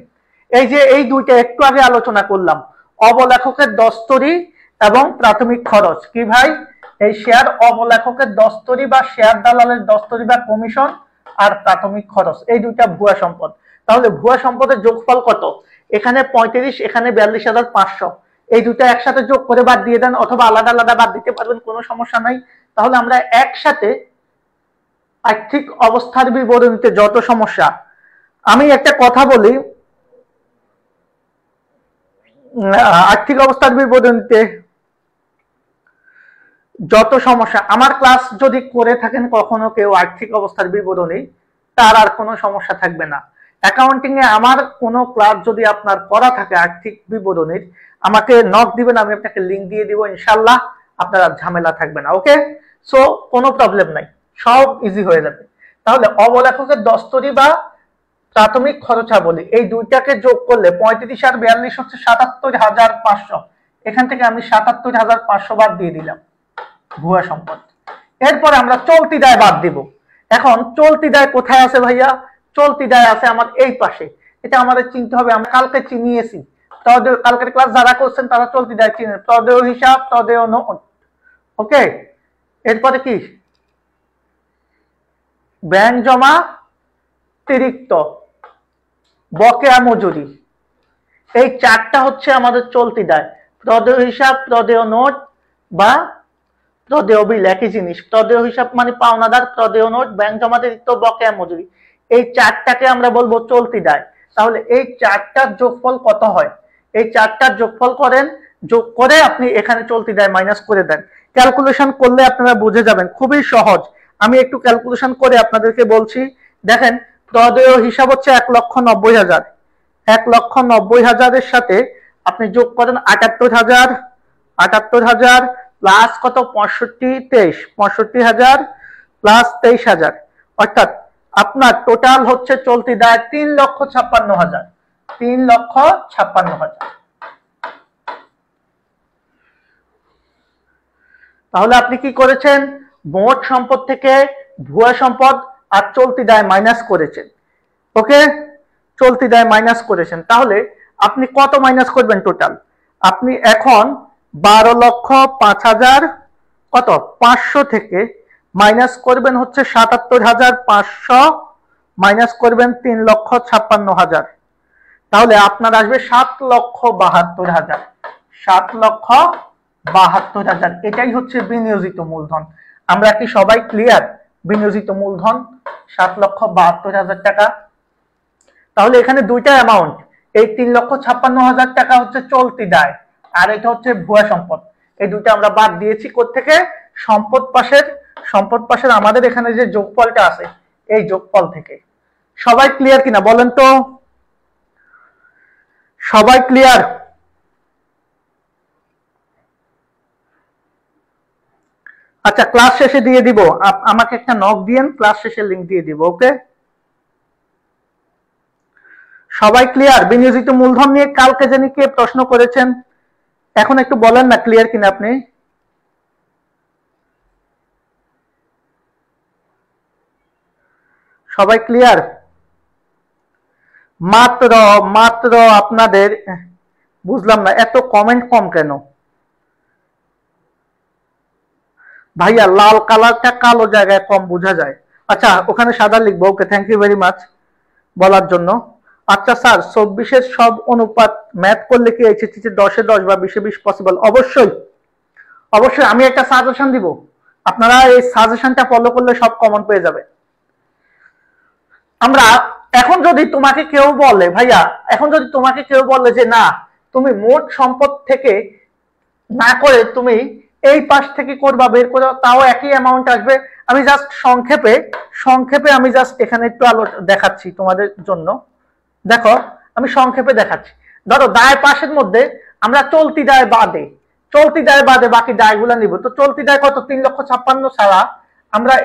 এই যে এই দুইটা একটু আগে আলোচনা করলাম, অবলেখকের দস্তরি এবং প্রাথমিক খরচ। কি ভাই? এই শেয়ার অবলেখকের দস্তরি বা শেয়ার দালালের দস্তরি বা কমিশন আর প্রাথমিক খরচ, এই দুইটা ভুয়া সম্পদ। তাহলে ভুয়া সম্পদের যোগফল কত? এখানে 35, এখানে 42,500। এই দুটো একসাথে যোগ করে বাদ দিয়ে দেন, অথবা আলাদা আলাদা বাদ দিতে পারবেন, কোনো সমস্যা নাই। তাহলে আমরা একসাথে আর্থিক অবস্থার বিবরণীতে যত সমস্যা, আমি একটা কথা বলি, আর্থিক অবস্থার বিবরণীতে যত সমস্যা, আমার ক্লাস যদি করে থাকেন কখনো কেউ আর্থিক অবস্থার বিবরণী, তার আর কোনো সমস্যা থাকবে না। অ্যাকাউন্টিং এ আমার কোনো ক্লাস যদি আপনার করা থাকে আর্থিক বিবরণীর, আমাকে নক দিবেন, আমি আপনাকে লিংক দিয়ে দিব, ইনশাল্লাহ আপনার ঝামেলা থাকবে না। ওকে, সো কোনো প্রবলেম নাই, সব ইজি হয়ে যাবে। তাহলে অবলেখকের দস্তরি বা প্রাথমিক খরচাবলী, এই দুইটাকে যোগ করলে 35 আর 42 হচ্ছে 77,500। এখান থেকে আমি 77,500 বাদ দিয়ে দিলাম, ভুয়া সম্পদ। এরপরে আমরা চলতি দায় বাদ দিব। এখন চলতি দায় কোথায় আছে ভাইয়া? চলতি দায় আছে আমার এই পাশে। এটা আমাদের চিনতে হবে, আমরা কালকে চিনিয়েছি। কালকের ক্লাস যারা করছেন তারা চলতি দায় চিনেন, প্রদেয় হিসাব, প্রদেয় নোট। ওকে, এরপরে কি? ব্যাংক জমা, অতিরিক্ত, বকেয়া মজুরি, এই চারটা হচ্ছে আমাদের চলতি দায়। প্রদেয় হিসাব, প্রদেয় নোট বা প্রদেয় বিল একই জিনিস। প্রদেয় হিসাব মানে পাওনাদার, প্রদেয় নোট, ব্যাংক জমা, অতিরিক্ত, বকেয়া মজুরি, এই চারটাকে আমরা বলবো চলতি দায়। তাহলে এই চারটার যোগফল কত হয়? এই চারটার যোগফল করেন, যোগ করে আপনি এখানে চলতি দায় মাইনাস করে দেন। ক্যালকুলেশন করলে আপনারা বুঝে যাবেন, খুবই সহজ। আমি একটু ক্যালকুলেশন করে আপনাদেরকে বলছি। দেখেন, প্রদেয় হিসাব হচ্ছে 1,90,000। 1,90,000-এর সাথে আপনি যোগ করেন 78,000, 78,000 প্লাস কত? 65,000 প্লাস 23,000, অর্থাৎ আপনার টোটাল হচ্ছে চলতি দায় 3,56,000। 3,56,000। তাহলে আপনি কি করেছেন? মোট সম্পদ থেকে ভুয়া সম্পদ আর চলতি দায় মাইনাস করেছেন। ওকে, চলতি দায় মাইনাস করেছেন। তাহলে আপনি কত মাইনাস করবেন টোটাল? আপনি এখন 12,05,000 কত 500 থেকে মাইনাস করবেন হচ্ছে 77,500, মাইনাস করবেন 3,56,000। তাহলে আপনার আসবে 7,72,000। 7,72,000, এটাই হচ্ছে বিনিয়োজিত মূলধন। আমরা কি সবাই ক্লিয়ার? বিনিয়োজিত মূলধন 7,72,000 টাকা। তাহলে এখানে দুইটা অ্যামাউন্ট, এই 3,56,000 টাকা হচ্ছে চলতি দায়, আর এটা হচ্ছে ভুয়া সম্পদ। এই দুটো আমরা বাদ দিয়েছি কোত্থেকে? সম্পদ পাশের আমাদের এখানে যে যোগফলটা আছে এই যোগফল থেকে। সবাই ক্লিয়ার কিনা বলেন তো? সবাই ক্লিয়ার? আচ্ছা, ক্লাস শেষে দিয়ে দিব, আমাকে একটা নক দিয়েন, ক্লাস শেষে লিংক দিয়ে দিব। ওকে, সবাই ক্লিয়ার? বিনিয়োজিত মূলধন নিয়ে কালকে জানি কে প্রশ্ন করেছেন, এখন একটু বলেন না ক্লিয়ার কিনা আপনি? সবাই ক্লিয়ার? মাত্র আপনাদের, বুঝলাম না এত কমেন্ট কম কেন ভাইয়া? লাল কালারটা কালো জায়গায় কম বোঝা যায়। আচ্ছা, ওখানে সাদা লিখবো। ওকে, থ্যাংক ইউ ভেরি মাচ বলার জন্য। আচ্ছা স্যার, 24-এর সব অনুপাত ম্যাথ করলে কি এইচএসসি 10-এ 10 বা 20-এ 20 পসিবল? অবশ্যই অবশ্যই। আমি একটা সাজেশন দিব, আপনারা এই সাজেশনটা ফলো করলে সব কমন পেয়ে যাবে। আমরা এখন যদি তোমাকে কেউ বলে ভাইয়া, এখন যদি তোমাকে কেউ বলে যে না, তুমি মোট সম্পদ থেকে না করে তুমি এই পাশ থেকে করবা, বের করো, তাও একই অ্যামাউন্ট আসবে। আমি জাস্ট সংক্ষেপে আমি জাস্ট এখানে একটু আলো দেখাচ্ছি তোমাদের জন্য। দেখো, আমি সংক্ষেপে দেখাচ্ছি। ধরো দায় পাশের মধ্যে আমরা চলতি দায় বাদে বাকি দায়গুলো নিব। তো চলতি দায় কত? 3,56,000 ছাড়া আমরা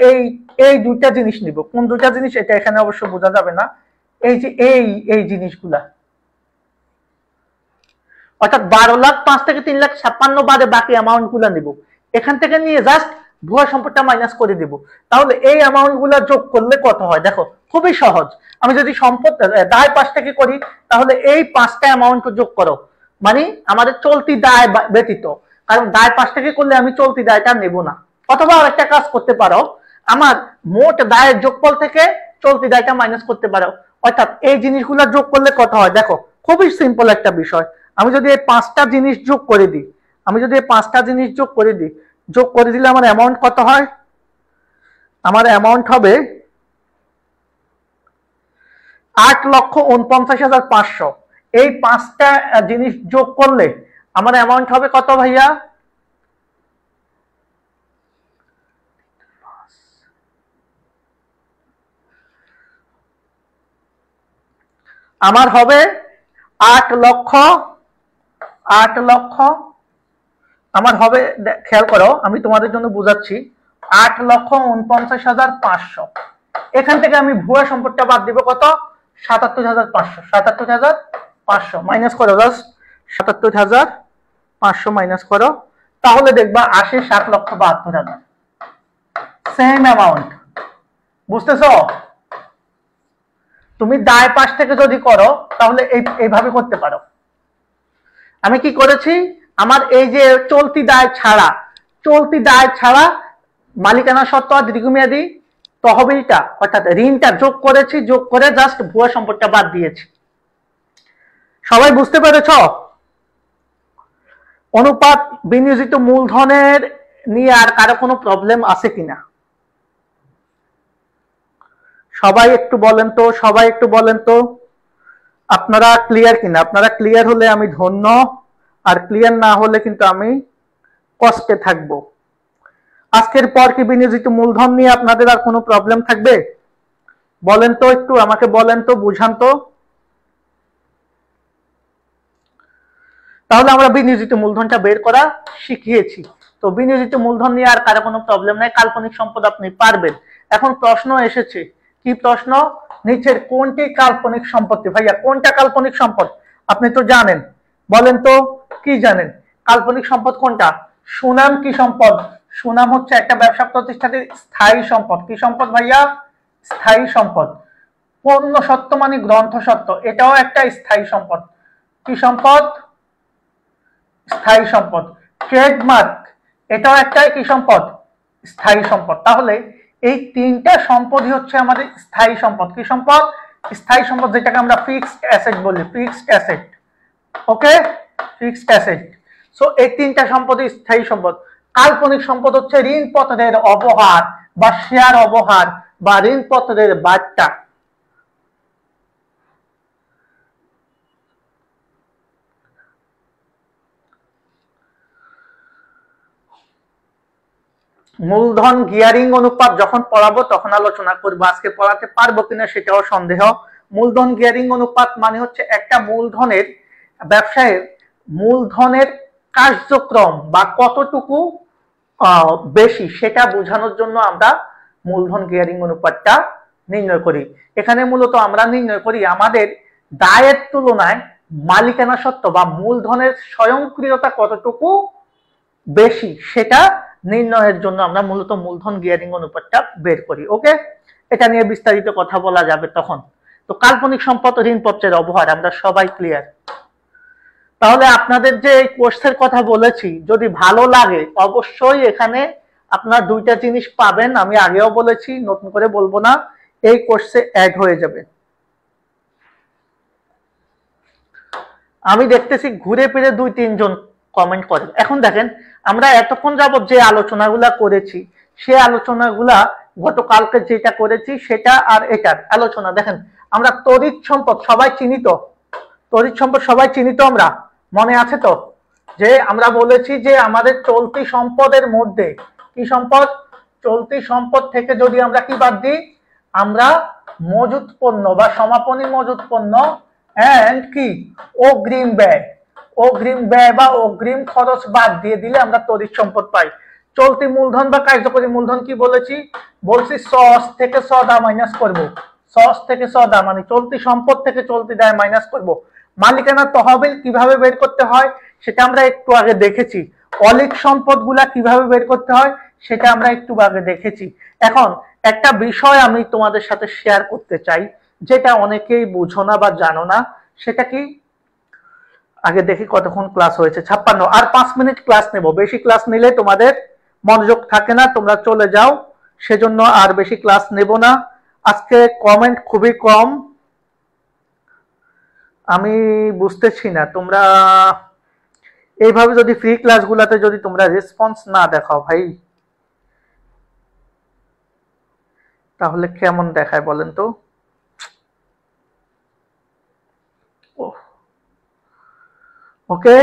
এই দুইটা জিনিস নিব। কোন দুইটা জিনিস এটা এখানে অবশ্য বোঝা যাবে না। এই যে এই জিনিসগুলা, অর্থাৎ 12,05,000 থেকে 3,56,000 বাদে বাকি অ্যামাউন্ট গুলা নিব। এখান থেকে নিয়ে জাস্ট ভুয়া সম্পদটা মাইনাস করে দিব। তাহলে এই অ্যামাউন্ট গুলা যোগ করলে কত হয়? দেখো, খুবই সহজ। আমি যদি সম্পদ দায় পাশ থেকে করি, তাহলে এই 5টা অ্যামাউন্ট যোগ করো, মানে আমাদের চলতি দায় ব্যতীত। কারণ দায় পাশ থেকে করলে আমি চলতি দায়টা নেব না। অথবা আরেকটা কাজ করতে পারো, আমার মোট দায়ের যোগফল থেকে চলতি দায়টা মাইনাস করতে পারো। অর্থাৎ এই জিনিসগুলা যোগ করলে কত হয়? দেখো, খুবই সিম্পল একটা বিষয়। আমি যদি এই 5টা জিনিস যোগ করে দিই, যোগ করে দিলে আমার অ্যামাউন্ট কত হয়? আমার অ্যামাউন্ট হবে 8,49,500। এই 5টা জিনিস যোগ করলে আমার অ্যামাউন্ট হবে কত ভাইয়া? আমার হবে 8 লক্ষ, আমার হবে, খেয়াল করো আমি তোমাদের জন্য বুঝাচ্ছি, 8,49,500। এখান থেকে আমি ভুয়া সম্পদটা বাদ দিব কত? 77,500। 77,500 মাইনাস করো, জাস্ট 77,500 মাইনাস করো, তাহলে দেখবা আসে 7,72,000। সেম অ্যামাউন্ট, বুঝতেছো? তুমি দায় পাশ থেকে যদি করো তাহলে এইভাবে করতে পারো। আমি কি করেছি, আমার এই যে চলতি দায় ছাড়া মালিকানা সত্ত্ব আর দীর্ঘমেয়াদী তহবিলটা অর্থাৎ ঋণটা যোগ করেছি, যোগ করে জাস্ট ভুয়া সম্পদটা বাদ দিয়েছি। সবাই বুঝতে পেরেছ? অনুপাত বিনিয়োজিত মূলধনের নিয়ে আর কারো কোনো প্রবলেম আছে কিনা? সবাই একটু বলেন তো আপনারা ক্লিয়ার কিনা? আপনারা ক্লিয়ার হলে আমি ধন্য, আর ক্লিয়ার না হলে কিন্তু আমি কষ্টে থাকবো। আজকের পর কি বিনিয়োজিত মূলধন নিয়ে আপনাদের আর কোনো প্রবলেম থাকবে? বলেন তো, একটু আমাকে বলেন তো, বুঝান তো। তাহলে আমরা বিনিয়োজিত মূলধনটা বের করা শিখিয়েছি। তো বিনিয়োজিত মূলধন নিয়ে আর কারো কোনো প্রবলেম নাই, কাল্পনিক সম্পদ আপনি পারবেন। এখন প্রশ্ন এসেছে, কি প্রশ্ন? নিচের কোনটি কাল্পনিক সম্পত্তি? ভাইয়া কোনটা কাল্পনিক সম্পদ? আপনি তো জানেন, বলেন তো কি জানেন? কাল্পনিক সম্পদ কোনটা? সুনাম কি সম্পদ? সুনাম হচ্ছে একটা ব্যবসা প্রতিষ্ঠানের স্থায়ী সম্পদ। কি সম্পদ ভাইয়া? স্থায়ী সম্পদ। পণ্য সত্য মানে গ্রন্থ সত্য, এটাও একটা স্থায়ী সম্পদ। কি সম্পদ? স্থায়ী সম্পদ। ট্রেডমার্ক, এটাও একটা কি সম্পদ? স্থায়ী সম্পদ। তাহলে এই 3টা সম্পদই হচ্ছে আমাদের স্থায়ী সম্পদ। কি সম্পদ? স্থায়ী সম্পদ, যেটাকে আমরা ফিক্সড অ্যাসেট বলি। ফিক্সড অ্যাসেট, ওকে, ফিক্সড অ্যাসেট। সো এই 3টা সম্পদই স্থায়ী সম্পদ। কাল্পনিক সম্পদ হচ্ছে ঋণপত্রের অবহার বা শেয়ার অবহার বা ঋণপত্রের বার্তা। মূলধন গিয়ারিং অনুপাত যখন পড়াবো তখন আলোচনা করবো, আজকে পড়াতে পারবো কিনা সেটাও সন্দেহ। মূলধন গিয়ারিং অনুপাত মানে হচ্ছে একটা মূলধনের ব্যবসায়ের মূলধনের কার্যক্রম বা কতটুকু বেশি সেটা বোঝানোর জন্য আমরা মূলধন গিয়ারিং অনুপাতটা নির্ণয় করি। এখানে মূলত আমরা নির্ণয় করি আমাদের দায়ের তুলনায় মালিকানা সত্ত্ব বা মূলধনের স্বয়ংক্রিয়তা কতটুকু বেশি সেটা নির্ণয়ের জন্য আমরা মূলত মূলধন গিয়ারিং অনুপাতটা বের করি। ওকে, এটা নিয়ে বিস্তারিত কথা বলা যাবে তখন। তো কাল্পনিক সম্পদ ও ঋণপত্রের অবহার আমরা সবাই ক্লিয়ার। তাহলে আপনাদের যে এই কোর্সের কথা বলেছি যদি ভালো লাগে অবশ্যই এখানে আপনার দুইটা জিনিস পাবেন, আমি আগেও বলেছি নতুন করে বলবো না, এই কোর্সে অ্যাড হয়ে যাবে। আমি দেখতেছি ঘুরে ফিরে 2-3 জন কমেন্ট করেন। এখন দেখেন আমরা এতক্ষণ যাবত যে আলোচনাগুলা করেছি সে আলোচনাগুলা গতকালকে যেটা করেছি সেটা আর এটার আলোচনা দেখেন। আমরা তড়িৎ সম্পদ সবাই চিনি তো, তড়িৎ সম্পদ সবাই চিনি তো, আমরা মনে আছে তো যে আমরা বলেছি যে আমাদের চলতি সম্পদের মধ্যে কি সম্পদ, চলতি সম্পদ থেকে যদি আমরা কি বাদ দিই, আমরা মজুত পণ্য বা সমাপনী মজুত পণ্য এন্ড কি অগ্রিম ব্যয়, অগ্রিম ব্যয় বা অগ্রিম খরচ বাদ দিয়ে দিলে আমরা তড়িৎ সম্পদ পাই। চলতি মূলধন বা কার্যকরী মূলধন কি বলেছি, বলছি সস থেকে সদা মাইনাস করব, সস থেকে সদা মানে চলতি সম্পদ থেকে চলতি দায় মাইনাস করব। মালিকানা তহবিল কিভাবে বের করতে হয় সেটা আমরা একটু আগে দেখেছি, অলিক সম্পদগুলা কিভাবে বের করতে হয় সেটা আমরা একটু আগে দেখেছি। এখন একটা বিষয় আমি তোমাদের সাথে শেয়ার করতে চাই যেটা অনেকেই বুঝো না বা জানো না, সেটা কি, আগে দেখি কতক্ষণ ক্লাস হয়েছে, 56, আর 5 মিনিট ক্লাস নেব, বেশি ক্লাস নিলে তোমাদের মনোযোগ থাকে না, তোমরা চলে যাও, সেজন্য আর বেশি ক্লাস নেব না। আজকে কমেন্ট খুবই কম, আমি বুঝতেছি না তোমরা এইভাবে যদি ফ্রি ক্লাসগুলোতে যদি তোমরা রেসপন্স না দেখাও ভাই তাহলে কেমন দেখায় বলেন তো। ওকে,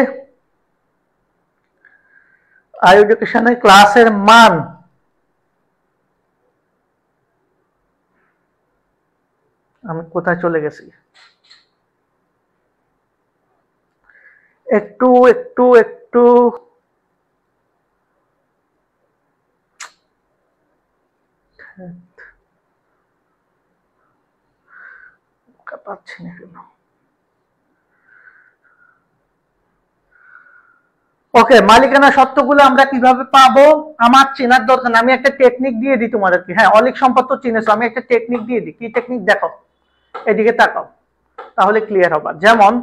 আই এডুকেশনের ক্লাসের মান আমি কোথায় চলে গেছি, একটু একটু একটু পাচ্ছি না কেন। ওকে, মালিকানা সত্ত্বগুলো আমরা কিভাবে পাবো আমার চেনার দরকার, আমি একটা টেকনিক দিয়ে দিই তোমাদেরকে। হ্যাঁ, অলিক সম্পদ তো চিনেছো, আমি একটা টেকনিক দিয়ে দিই। কি টেকনিক দেখো, এদিকে তাকাও তাহলে ক্লিয়ার হবা। যেমন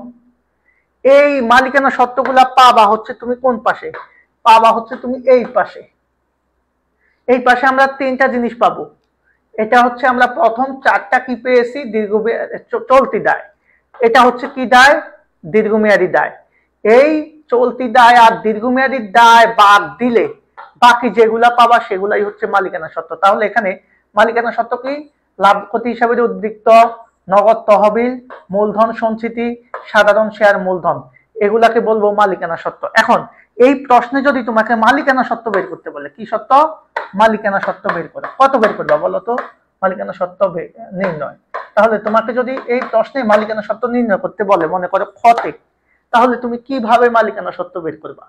এই মালিকানা সত্ত্বগুলা পাবা হচ্ছে তুমি কোন পাশে, পাবা হচ্ছে তুমি এই পাশে। এই পাশে আমরা 3টা জিনিস পাবো, এটা হচ্ছে আমরা প্রথম 4টা কি পেয়েছি, চলতি দায়, এটা হচ্ছে কি দায়, দীর্ঘমেয়াদী দায়। এই চলতি দায় আর দীর্ঘমেয়াদী দায় বাদ দিলে বাকি যেগুলা পাবা সেগুলাই হচ্ছে মালিকানা সত্ত্ব। তাহলে এখানে মালিকানা সত্ত্ব কি, লাভ ক্ষতি হিসাবে উদ্বৃত্ত, নগদ তহবিল, মূলধন সঞ্চিতি, সাধারণ শেয়ার মূলধন, এগুলাকে বলবো মালিকানা সত্ত্ব। এখন এই প্রশ্নে যদি তোমাকে মালিকানা সত্ত্ব বের করতে বলে, কি সত্ত্ব, মালিকানা সত্ত্ব বের করো, কত বের করবা বলো তো, মালিকানা সত্ত্ব নির্ণয়। তাহলে তোমাকে যদি এই প্রশ্নে মালিকানা সত্ত্ব নির্ণয় করতে বলে মনে করো ক্ষতে, তাহলে তুমি কিভাবে মালিকানা সত্ত্ব বের করবা।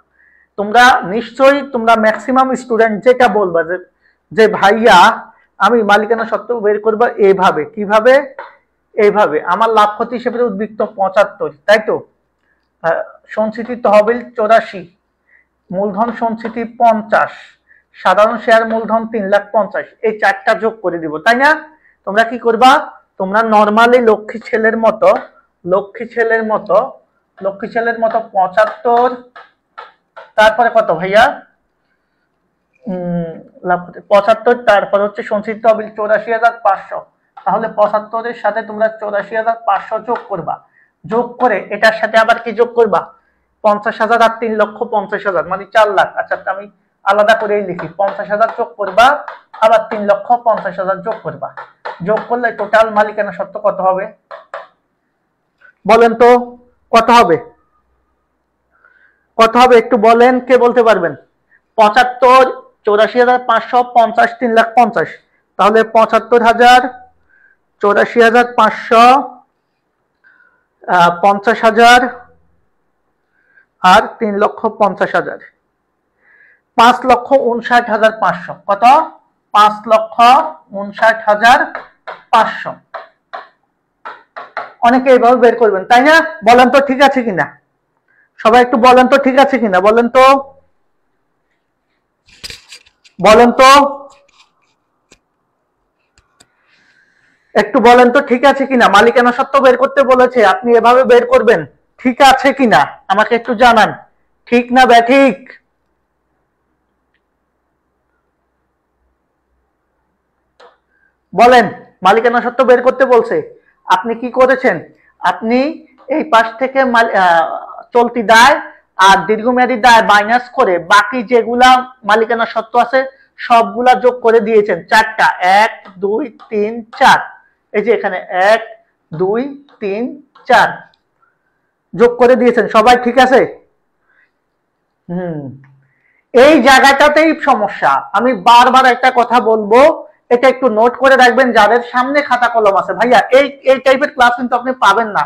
তোমরা নিশ্চয়ই তোমরা ম্যাক্সিমাম স্টুডেন্ট যেটা বলবা যে ভাইয়া আমি মালিকানা সত্ত্ব বের করবো এইভাবে, কিভাবে, এইভাবে, আমার লাভ ক্ষতি হিসেবে উদ্বৃত্ত 75, তাই তো, সঞ্চিতি তহবিল 84, মূলধন সঞ্চিতি 50, সাধারণ শেয়ার মূলধন 3,50,000, এই 4টা যোগ করে দিব, তাই না। তোমরা কি করবা, তোমরা নর্মালি লক্ষ্মী ছেলের মতো 75, তারপরে কত ভাইয়া, 75, তারপর হচ্ছে সঞ্চিত তহবিল 84,500, তাহলে 75-এর সাথে তোমরা 84,500 যোগ করবা, যোগ করে এটার সাথে আবার কি যোগ করবা, 50,000 আর 3,50,000 মানে 4 লাখ। আচ্ছা আমি আলাদা করে লিখি, 50,000 যোগ করবা আবার 3,50,000 যোগ করবা, যোগ করলে টোটাল মালিকানা সত্ত্ব কত হবে বলেন তো, কত হবে, কত হবে একটু বলেন, কে বলতে পারবেন। 75, 84,550 3,50,000, তাহলে 75,000, 84,500, 50,000 আর 3,50,000, 5,59,500। কত? 5,59,500। অনেকে এইভাবে বের করবেন, তাই না? বলেন তো ঠিক আছে কিনা, সবাই একটু বলেন তো ঠিক আছে কিনা, বলেন তো, বলেন তো, একটু বলেন তো ঠিক আছে কিনা। মালিকানা সত্ত্ব বের করতে বলেছে, আপনি এভাবে বের করবেন, ঠিক আছে কিনা আমাকে একটু জানান, ঠিক না ব্যাঠিক? বলেন, মালিকানা সত্ত্ব বের করতে বলছে, আপনি কি করেছেন? আপনি এই পাশ থেকে চলতি দায় আর দীর্ঘমেয়াদী দায় মাইনাস করে বাকি যেগুলা মালিকানা সত্ত্ব আছে সবগুলা যোগ করে দিয়েছেন, চারটা, 1 2 3 4, এই যে এখানে 1 2 3 4 যোগ করে দিয়েছেন, সবাই ঠিক আছে? এই জায়গাটাতেই সমস্যা। আমি বারবার একটা কথা বলবো, এটা একটু নোট করে রাখবেন যাদের সামনে খাতা কলম আছে। ভাইয়া এই টাইপের ক্লাস কিন্তু আপনি পাবেন না।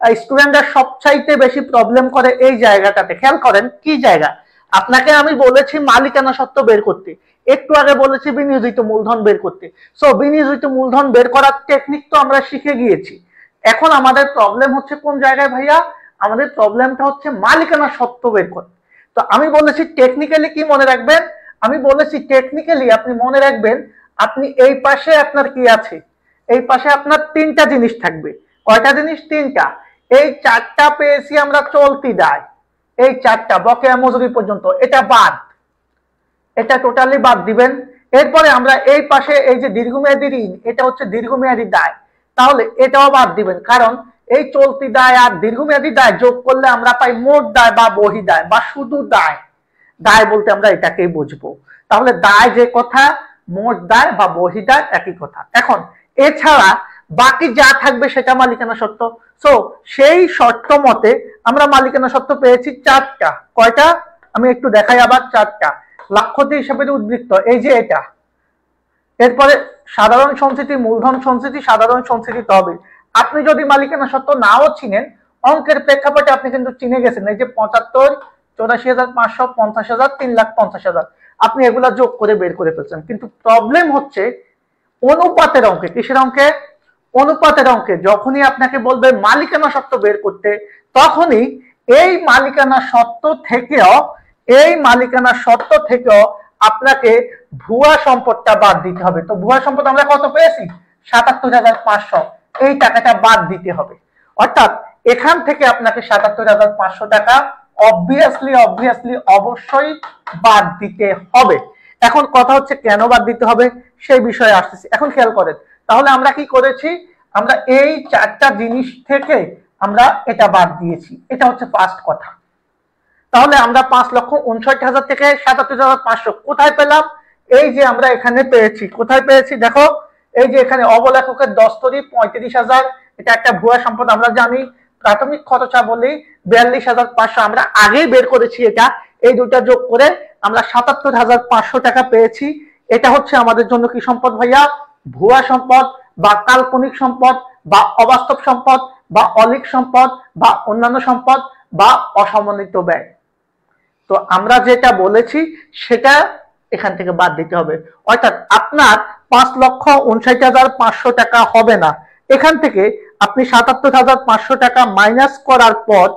স্টুডেন্টরা সবচাইতে বেশি প্রবলেম করে এই জায়গাটাতে। খেয়াল করেন কি জায়গা। আপনাকে আমি বলেছি মালিকানা সত্ত্ব বের করতে, একটু আগে বলেছি বিনিয়োজিত মূলধন বের করতে। সো বিনিয়োজিত মূলধন বের করার টেকনিক তো আমরা শিখে গিয়েছি। এখন আমাদের প্রবলেম হচ্ছে কোন জায়গায় ভাইয়া? আমাদের প্রবলেমটা হচ্ছে মালিকানা সত্ত্ব বের করতে। তো আমি বলেছি টেকনিক্যালি কি মনে রাখবেন? আমি বলেছি টেকনিক্যালি আপনি মনে রাখবেন, আপনি এই পাশে আপনার কি আছে? এই পাশে আপনার তিনটা জিনিস থাকবে। কয়টা জিনিস? তিনটা। এই চারটা পেয়েছি আমরা চলতি দায়, এই চারটা বকেয়া মজুরি পর্যন্ত, এটা বাদ, এটা টোটালি বাদ দিবেন। এরপরে আমরা এই পাশে এই যে দীর্ঘমেয়াদী ঋণ, এটা হচ্ছে দীর্ঘমেয়াদী দায়, তাহলে এটাও বাদ দিবেন। কারণ এই চলতি দায় আর দীর্ঘমেয়াদী দায় যোগ করলে আমরা পাই মোট দায় বা বহি দায় বা শুধু দায়। দায় বলতে আমরা এটাকেই বুঝবো। তাহলে দায় যে কথা, মোট দায় বা বহি দায় একই কথা। এখন এছাড়া বাকি যা থাকবে সেটা মালিকানা সত্ত্ব। সো সেই শর্ত মতে আমরা মালিকানা সত্ত্ব পেয়েছি চারটা। কয়টা? আমি একটু দেখাই আবার, চারটা। লাক্ষতি হিসাবে উদ্বৃত্ত, এই যে এটা। এরপরে সাধারণ সঞ্চিতি, মূলধন সঞ্চিতি, সাধারণ সঞ্চিতি তহবিল। আপনি যদি মালিকানা সত্ত্ব নাও চিনেন, অঙ্কের প্রেক্ষাপটে আপনি কিন্তু চিনে গেছেন। এই যে 75, 84,500, 50,000, 3,50,000, আপনি এগুলা যোগ করে বের করে ফেলছেন। কিন্তু প্রবলেম হচ্ছে অনুপাতের অঙ্কে। কিসের অঙ্কে? অনুপাতের অঙ্কে। যখনই আপনাকে বলবে মালিকানা সত্ত্ব বের করতে, তখনই এই মালিকানা সত্ত্ব থেকেও আপনাকে ভুয়া সম্পদটা বাদ দিতে হবে। তো ভুয়া সম্পদ আমরা কত পেয়েছি? 77,500। এই টাকাটা বাদ দিতে হবে। অর্থাৎ এখান থেকে আপনাকে 77,500 টাকা অবভিয়াসলি অবশ্যই বাদ দিতে হবে। এখন কথা হচ্ছে কেন বাদ দিতে হবে সেই বিষয়ে আসতেছি। এখন খেয়াল করেন, তাহলে আমরা কি করেছি? আমরা এই চারটা জিনিস থেকে আমরা এটা বাদ দিয়েছি। এটা হচ্ছে ফার্স্ট কথা। তাহলে আমরা 5,59,000 থেকে 77,500 কোথায় পেলাম? এই যে আমরা এখানে পেয়েছি। কোথায় পেয়েছি দেখো, এই যে এখানে অবলেখকের 10 তরি 35,000, এটা একটা ভুয়া সম্পদ আমরা জানি। প্রাথমিক খরচা বলি 42,500, আমরা আগেই বের করেছি এটা। এই দুটা যোগ করে আমরা 77,500 টাকা পেয়েছি। এটা হচ্ছে আমাদের জন্য কি সম্পদ ভাইয়া? ভুয়া সম্পদ বা কাল্পনিক সম্পদ বা অবাস্তব সম্পদ বা অলিক সম্পদ বা অন্যান্য সম্পদ বা অসমন্বিত ব্যয়। তো আমরা যেটা বলেছি সেটা এখান থেকে বাদ দিতে হবে। অর্থাৎ আপনার 5,59,500 টাকা হবে না। এখান থেকে আপনি 77,500 টাকা মাইনাস করার পর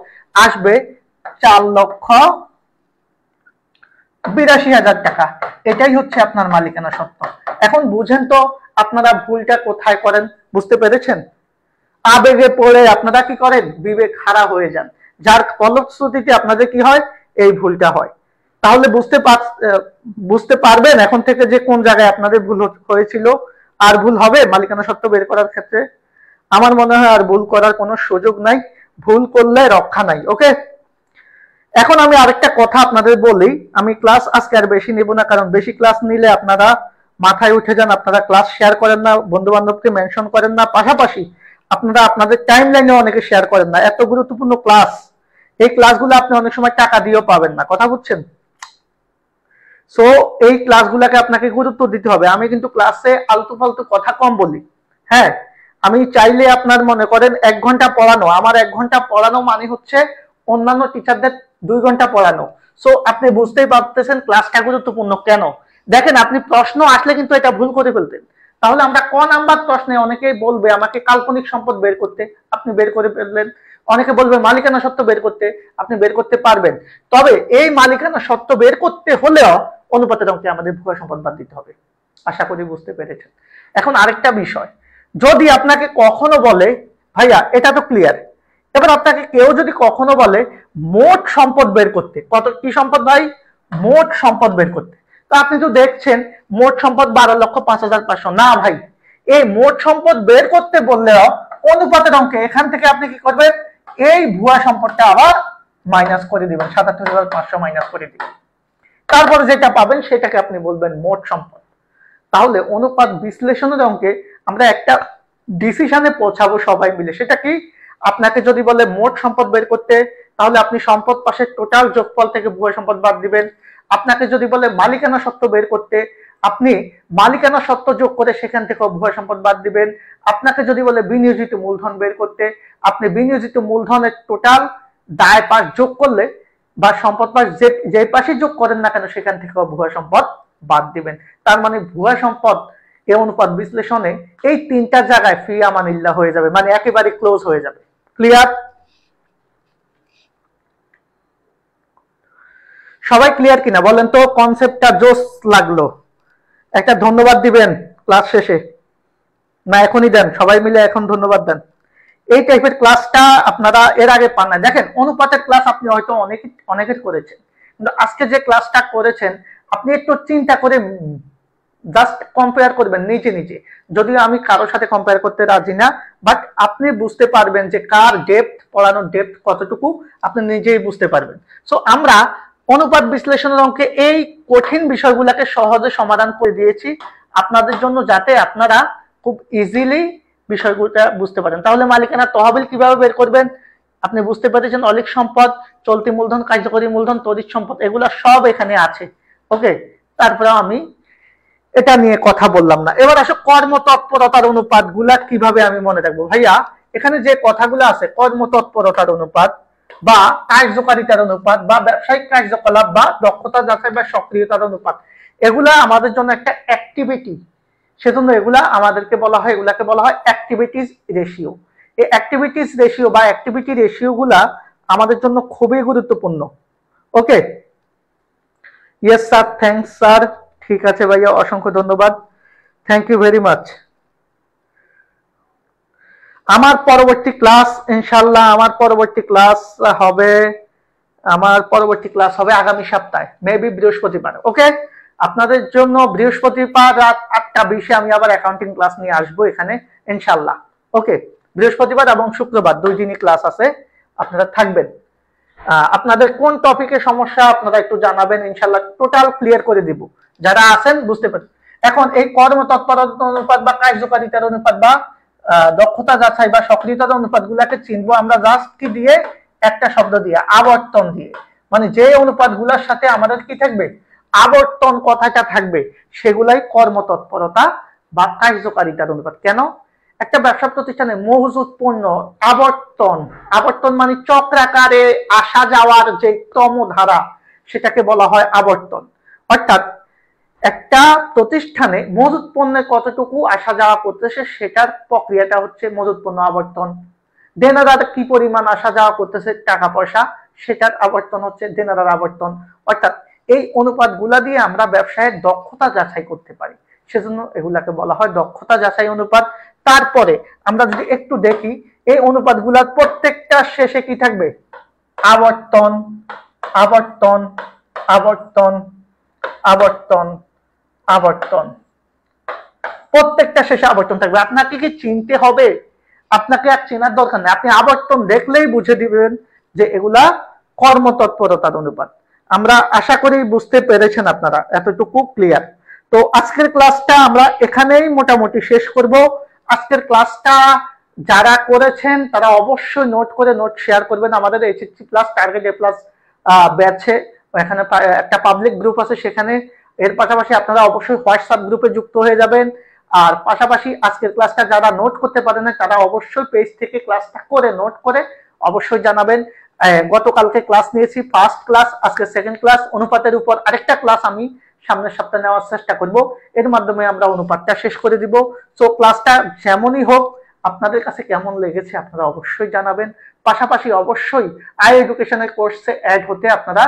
আসবে 4,82,000 টাকা। এটাই হচ্ছে আপনার মালিকানা সত্ত্ব। এখন বুঝেন তো আপনারা ভুলটা কোথায় করেন? বুঝতে পেরেছেন? আবেগে পড়ে আপনারা কি করেন? বিবেক হারা হয়ে যান, যার ফলশ্রুতিতে আপনাদের কি হয়? এই ভুলটা হয়। তাহলে বুঝতে পারবেন এখন থেকে যে কোন জায়গায় আপনাদের ভুল হয়েছিল। আর ভুল হবে মালিকানা সত্ত্ব বের করার ক্ষেত্রে? আমার মনে হয় আর ভুল করার কোনো সুযোগ নাই। ভুল করলে রক্ষা নাই। ওকে, এখন আমি আরেকটা কথা আপনাদের বলি। আমি ক্লাস আজকে আর বেশি নেব না, কারণ বেশি ক্লাস নিলে আপনারা মাথায় উঠে যান, আপনারা ক্লাস শেয়ার করেন না, বন্ধু বান্ধবকে মেনশন করেন না, পাশাপাশি আপনারা আপনাদের টাইম লাইনে অনেকে শেয়ার করেন না। এত গুরুত্বপূর্ণ ক্লাস, এই ক্লাসগুলো আপনি অনেক সময় টাকা দিয়েও পাবেন না। কথা বুঝছেন? সো এই ক্লাসগুলোকে আপনাকে গুরুত্ব দিতে হবে। আমি কিন্তু ক্লাসে আলতু ফালতু কথা কম বলি। হ্যাঁ, আমি চাইলে আপনার মনে করেন 1 ঘন্টা পড়ানো, আমার 1 ঘন্টা পড়ানো মানে হচ্ছে অন্যান্য টিচারদের 2 ঘন্টা পড়ানো। সো আপনি বুঝতেই পারতেছেন ক্লাসটা গুরুত্বপূর্ণ কেন। দেখেন, আপনি প্রশ্ন আসলে কিন্তু এটা ভুল করে ফেলতেন। তাহলে আমরা ক নাম্বার প্রশ্নে অনেকেই বলবে আমাকে কাল্পনিক সম্পদ বের করতে, আপনি বের করে ফেললেন। অনেকে বলবে মালিকানা সত্ত্ব বের করতে, আপনি বের করতে পারবেন। তবে এই মালিকানা সত্ত্ব বের করতে হলেও অনুপাতের অঙ্কে আমাদের ভুয়া সম্পদ বাদ দিতে হবে। আশা করি বুঝতে পেরেছেন। এখন আরেকটা বিষয়, যদি আপনাকে কখনো বলে ভাইয়া এটা তো ক্লিয়ার, এবার আপনাকে কেউ যদি কখনো বলে মোট সম্পদ বের করতে, কত কি সম্পদ ভাই? মোট সম্পদ বের করতে। তো আপনি তো দেখছেন মোট সম্পদ 12,05,500। না ভাই, এই মোট সম্পদ বের করতে বললেও অনুপাতের অঙ্কে এখান থেকে আপনি কি করবেন? এই ভুয়া সম্পদটা আবার মাইনাস করে দিবেন, 77,500 মাইনাস করে দিবেন। তারপরে যেটা পাবেন সেটাকে আপনি বলবেন মোট সম্পদ। তাহলে অনুপাত বিশ্লেষণের অঙ্কে আমরা একটা ডিসিশনে পৌঁছাবো সবাই মিলে। সেটা কি? আপনাকে যদি বলে মোট সম্পদ বের করতে, তাহলে আপনি সম্পদ পাশের টোটাল যোগফল থেকে ভুয়া সম্পদ বাদ দিবেন। আপনাকে যদি বলে মালিকানা সত্ত্ব বের করতে, আপনি মালিকানা সত্ত্ব যোগ করে সেখান থেকে ভুয়া সম্পদ বাদ দিবেন। আপনাকে যদি বলে বিনিয়োজিত মূলধন বের করতে, আপনি বিনিয়োজিত মূলধনের টোটাল দায় পাশ যোগ করলে বা সম্পদ পাশ যে পাশে যোগ করেন না কেন সেখান থেকে ভুয়া সম্পদ বাদ দিবেন। তার মানে ভুয়া সম্পদ এই অনুপাত বিশ্লেষণে এই 3টা জায়গায় ফি আমানিল্লাহ হয়ে যাবে, মানে একেবারে ক্লোজ হয়ে যাবে। ক্লিয়ার? সবাই ক্লিয়ার কিনা বলেন তো? কনসেপ্টটা জোস লাগলো? একটা ধন্যবাদ দিবেন ক্লাস শেষে, না এখনই দেন? সবাই মিলে এখন ধন্যবাদ দেন। এই টাইপের ক্লাসটা আপনারা এর আগে পান না। দেখেন, অনুপাতের ক্লাস আপনি হয়তো অনেকের করেছেন, কিন্তু আজকে যে ক্লাসটা করেছেন আপনি একটু চিন্তা করে জাস্ট কম্পেয়ার করবেন নিজে নিজে। যদিও আমি কারোর সাথে কম্পেয়ার করতে রাজি না, বাট আপনি বুঝতে পারবেন যে কার ডেপথ, পড়ানোর ডেপথ কতটুকু আপনি নিজেই বুঝতে পারবেন। সো আমরা অনুপাত বিশ্লেষণের অঙ্কে এই কঠিন বিষয়গুলোকে সহজে সমাধান করে দিয়েছি আপনাদের জন্য, যাতে আপনারা খুব ইজিলি বিষয়গুলোটা বুঝতে পারেন। তাহলে মালিকানা তহবিল কিভাবে বের করবেন আপনি বুঝতে পেরেছেন। অলিক সম্পদ, চলতি মূলধন, কার্যকরী মূলধন, তড়িৎ সম্পদ, এগুলো সব এখানে আছে। ওকে, তারপরে আমি এটা নিয়ে কথা বললাম না। এবার আসো কর্মতৎপরতার অনুপাত গুলা কিভাবে আমি মনে রাখবো। ভাইয়া এখানে যে কথাগুলো আছে, কর্মতৎপরতার অনুপাত বা কার্যকারিতার অনুপাত বা ব্যবসায়িক কার্যকলাপ বা দক্ষতা যাচাই বা সক্রিয়তার অনুপাত, এগুলা আমাদের জন্য একটা অ্যাক্টিভিটি। সেজন্য এগুলা আমাদেরকে বলা হয়, এগুলাকে বলা হয় অ্যাক্টিভিটিস রেশিও। এই অ্যাক্টিভিটিস রেশিও বা অ্যাক্টিভিটি রেশিও গুলা আমাদের জন্য খুবই গুরুত্বপূর্ণ। ওকে, ইয়েস স্যার, থ্যাংকস স্যার। ঠিক আছে ভাইয়া, অসংখ্য ধন্যবাদ, থ্যাংক ইউ ভেরি মাচ। আমার পরবর্তী ক্লাস ইনশাল্লাহ আমার পরবর্তী ক্লাস হবে আগামী সপ্তাহে, মেবি বৃহস্পতিবার। ওকে, আপনাদের জন্য বৃহস্পতিবার রাত 8:20 আমি আবার অ্যাকাউন্টিং ক্লাস নিয়ে আসবো এখানে ইনশাল্লাহ। ওকে, বৃহস্পতিবার এবং শুক্রবার 2 দিনই ক্লাস আছে, আপনারা থাকবেন। আপনাদের কোন টপিকে সমস্যা আপনারা একটু জানাবেন, ইনশাল্লাহ টোটাল ক্লিয়ার করে দিব। যারা আছেন বুঝতে পারেন। এখন এই কর্মতৎপরতা অনুপাত বা কার্যকারিতার অনুপাত বা দক্ষতা যাচাই বা সক্রিয়তার অনুপাত গুলাকে চিনবো আমরা জাস্ট কি দিয়ে? একটা শব্দ দিয়ে, আবর্তন দিয়ে। মানে যে অনুপাত গুলার সাথে আমাদের কি থাকবে? আবর্তন কথাটা থাকবে, সেগুলাই কর্মতৎপরতা বা কার্যকারিতার অনুপাত। কেন? একটা ব্যবসা প্রতিষ্ঠানে মজুত পণ্য আবর্তন মানে চক্রাকারে আসা যাওয়ার যে ক্রমধারা, সেটাকে বলা হয় আবর্তন। অর্থাৎ একটা প্রতিষ্ঠানে মজুত পণ্যে কতটুকু আসা যাওয়া করতেছে সেটার প্রক্রিয়াটা হচ্ছে মজুত পণ্য আবর্তন। দেনাদার কি পরিমাণ আসা যাওয়া করতেছে টাকা পয়সা, সেটার আবর্তন হচ্ছে দেনাদার আবর্তন। অর্থাৎ এই অনুপাতগুলা দিয়ে আমরা ব্যবসায়ের দক্ষতা যাচাই করতে পারি, সেজন্য এগুলাকে বলা হয় দক্ষতা যাচাই অনুপাত। তারপরে আমরা যদি একটু দেখি এই অনুপাতগুলার প্রত্যেকটা শেষে কি থাকবে? আবর্তন, আবর্তন, আবর্তন, আবর্তন, আবর্তন, প্রত্যেকটা শেষে আবর্তন থাকবে। আপনাকে কি চিনতে হবে? আপনাকে আর চেনার দরকার নেই, আপনি আবর্তন দেখলেই বুঝে দিবেন যে এগুলা কর্মতৎপরতার অনুপাত। আমরা আশা করি বুঝতে পেরেছেন আপনারা, এতটুকু ক্লিয়ার। তো আজকের ক্লাসটা আমরা এখানেই মোটামুটি শেষ করব। আজকের ক্লাসটা যারা করেছেন তারা অবশ্যই নোট করে নোট শেয়ার করবেন আমাদের এইচএসসি প্লাস টার্গেট এ প্লাস ব্যাচে। এখানে একটা পাবলিক গ্রুপ আছে সেখানে। এর পাশাপাশি আপনারা অবশ্যই হোয়াটসঅ্যাপ গ্রুপে যুক্ত হয়ে যাবেন। আর পাশাপাশি আজকের ক্লাসটা যারা নোট করতে পারে না তারা অবশ্যই পেজ থেকে ক্লাসটা করে নোট করে অবশ্যই জানাবেন। গতকালকে ক্লাস নিয়েছি ফার্স্ট ক্লাস, আজকে সেকেন্ড ক্লাস। অনুপাতের উপর আরেকটা ক্লাস আমি সামনের সপ্তাহে নেওয়ার চেষ্টা করব, এর মাধ্যমে আমরা অনুপাতটা শেষ করে দিব। সো ক্লাসটা যেমনই হোক আপনাদের কাছে কেমন লেগেছে আপনারা অবশ্যই জানাবেন। পাশাপাশি অবশ্যই আই এডুকেশনের কোর্সে অ্যাড হতে আপনারা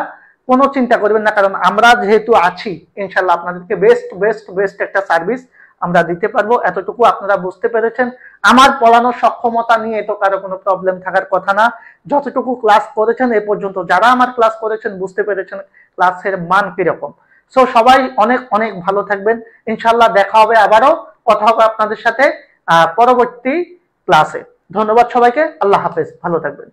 কোনো চিন্তা করবেন না, কারণ আমরা যেহেতু আছি ইনশাল্লাহ আপনাদেরকে বেস্ট বেস্ট বেস্ট একটা সার্ভিস আমরা দিতে পারবো। এতটুকু আপনারা বুঝতে পেরেছেন। আমার পড়ানোর সক্ষমতা নিয়ে তো কারো কোনো প্রবলেম থাকার কথা না। যতটুকু ক্লাস করেছেন এ পর্যন্ত যারা আমার ক্লাস করেছেন বুঝতে পেরেছেন ক্লাসের মান কিরকম। সো সবাই অনেক অনেক ভালো থাকবেন। ইনশাল্লাহ দেখা হবে, আবারও কথা হবে আপনাদের সাথে পরবর্তী ক্লাসে। ধন্যবাদ সবাইকে, আল্লাহ হাফেজ, ভালো থাকবেন।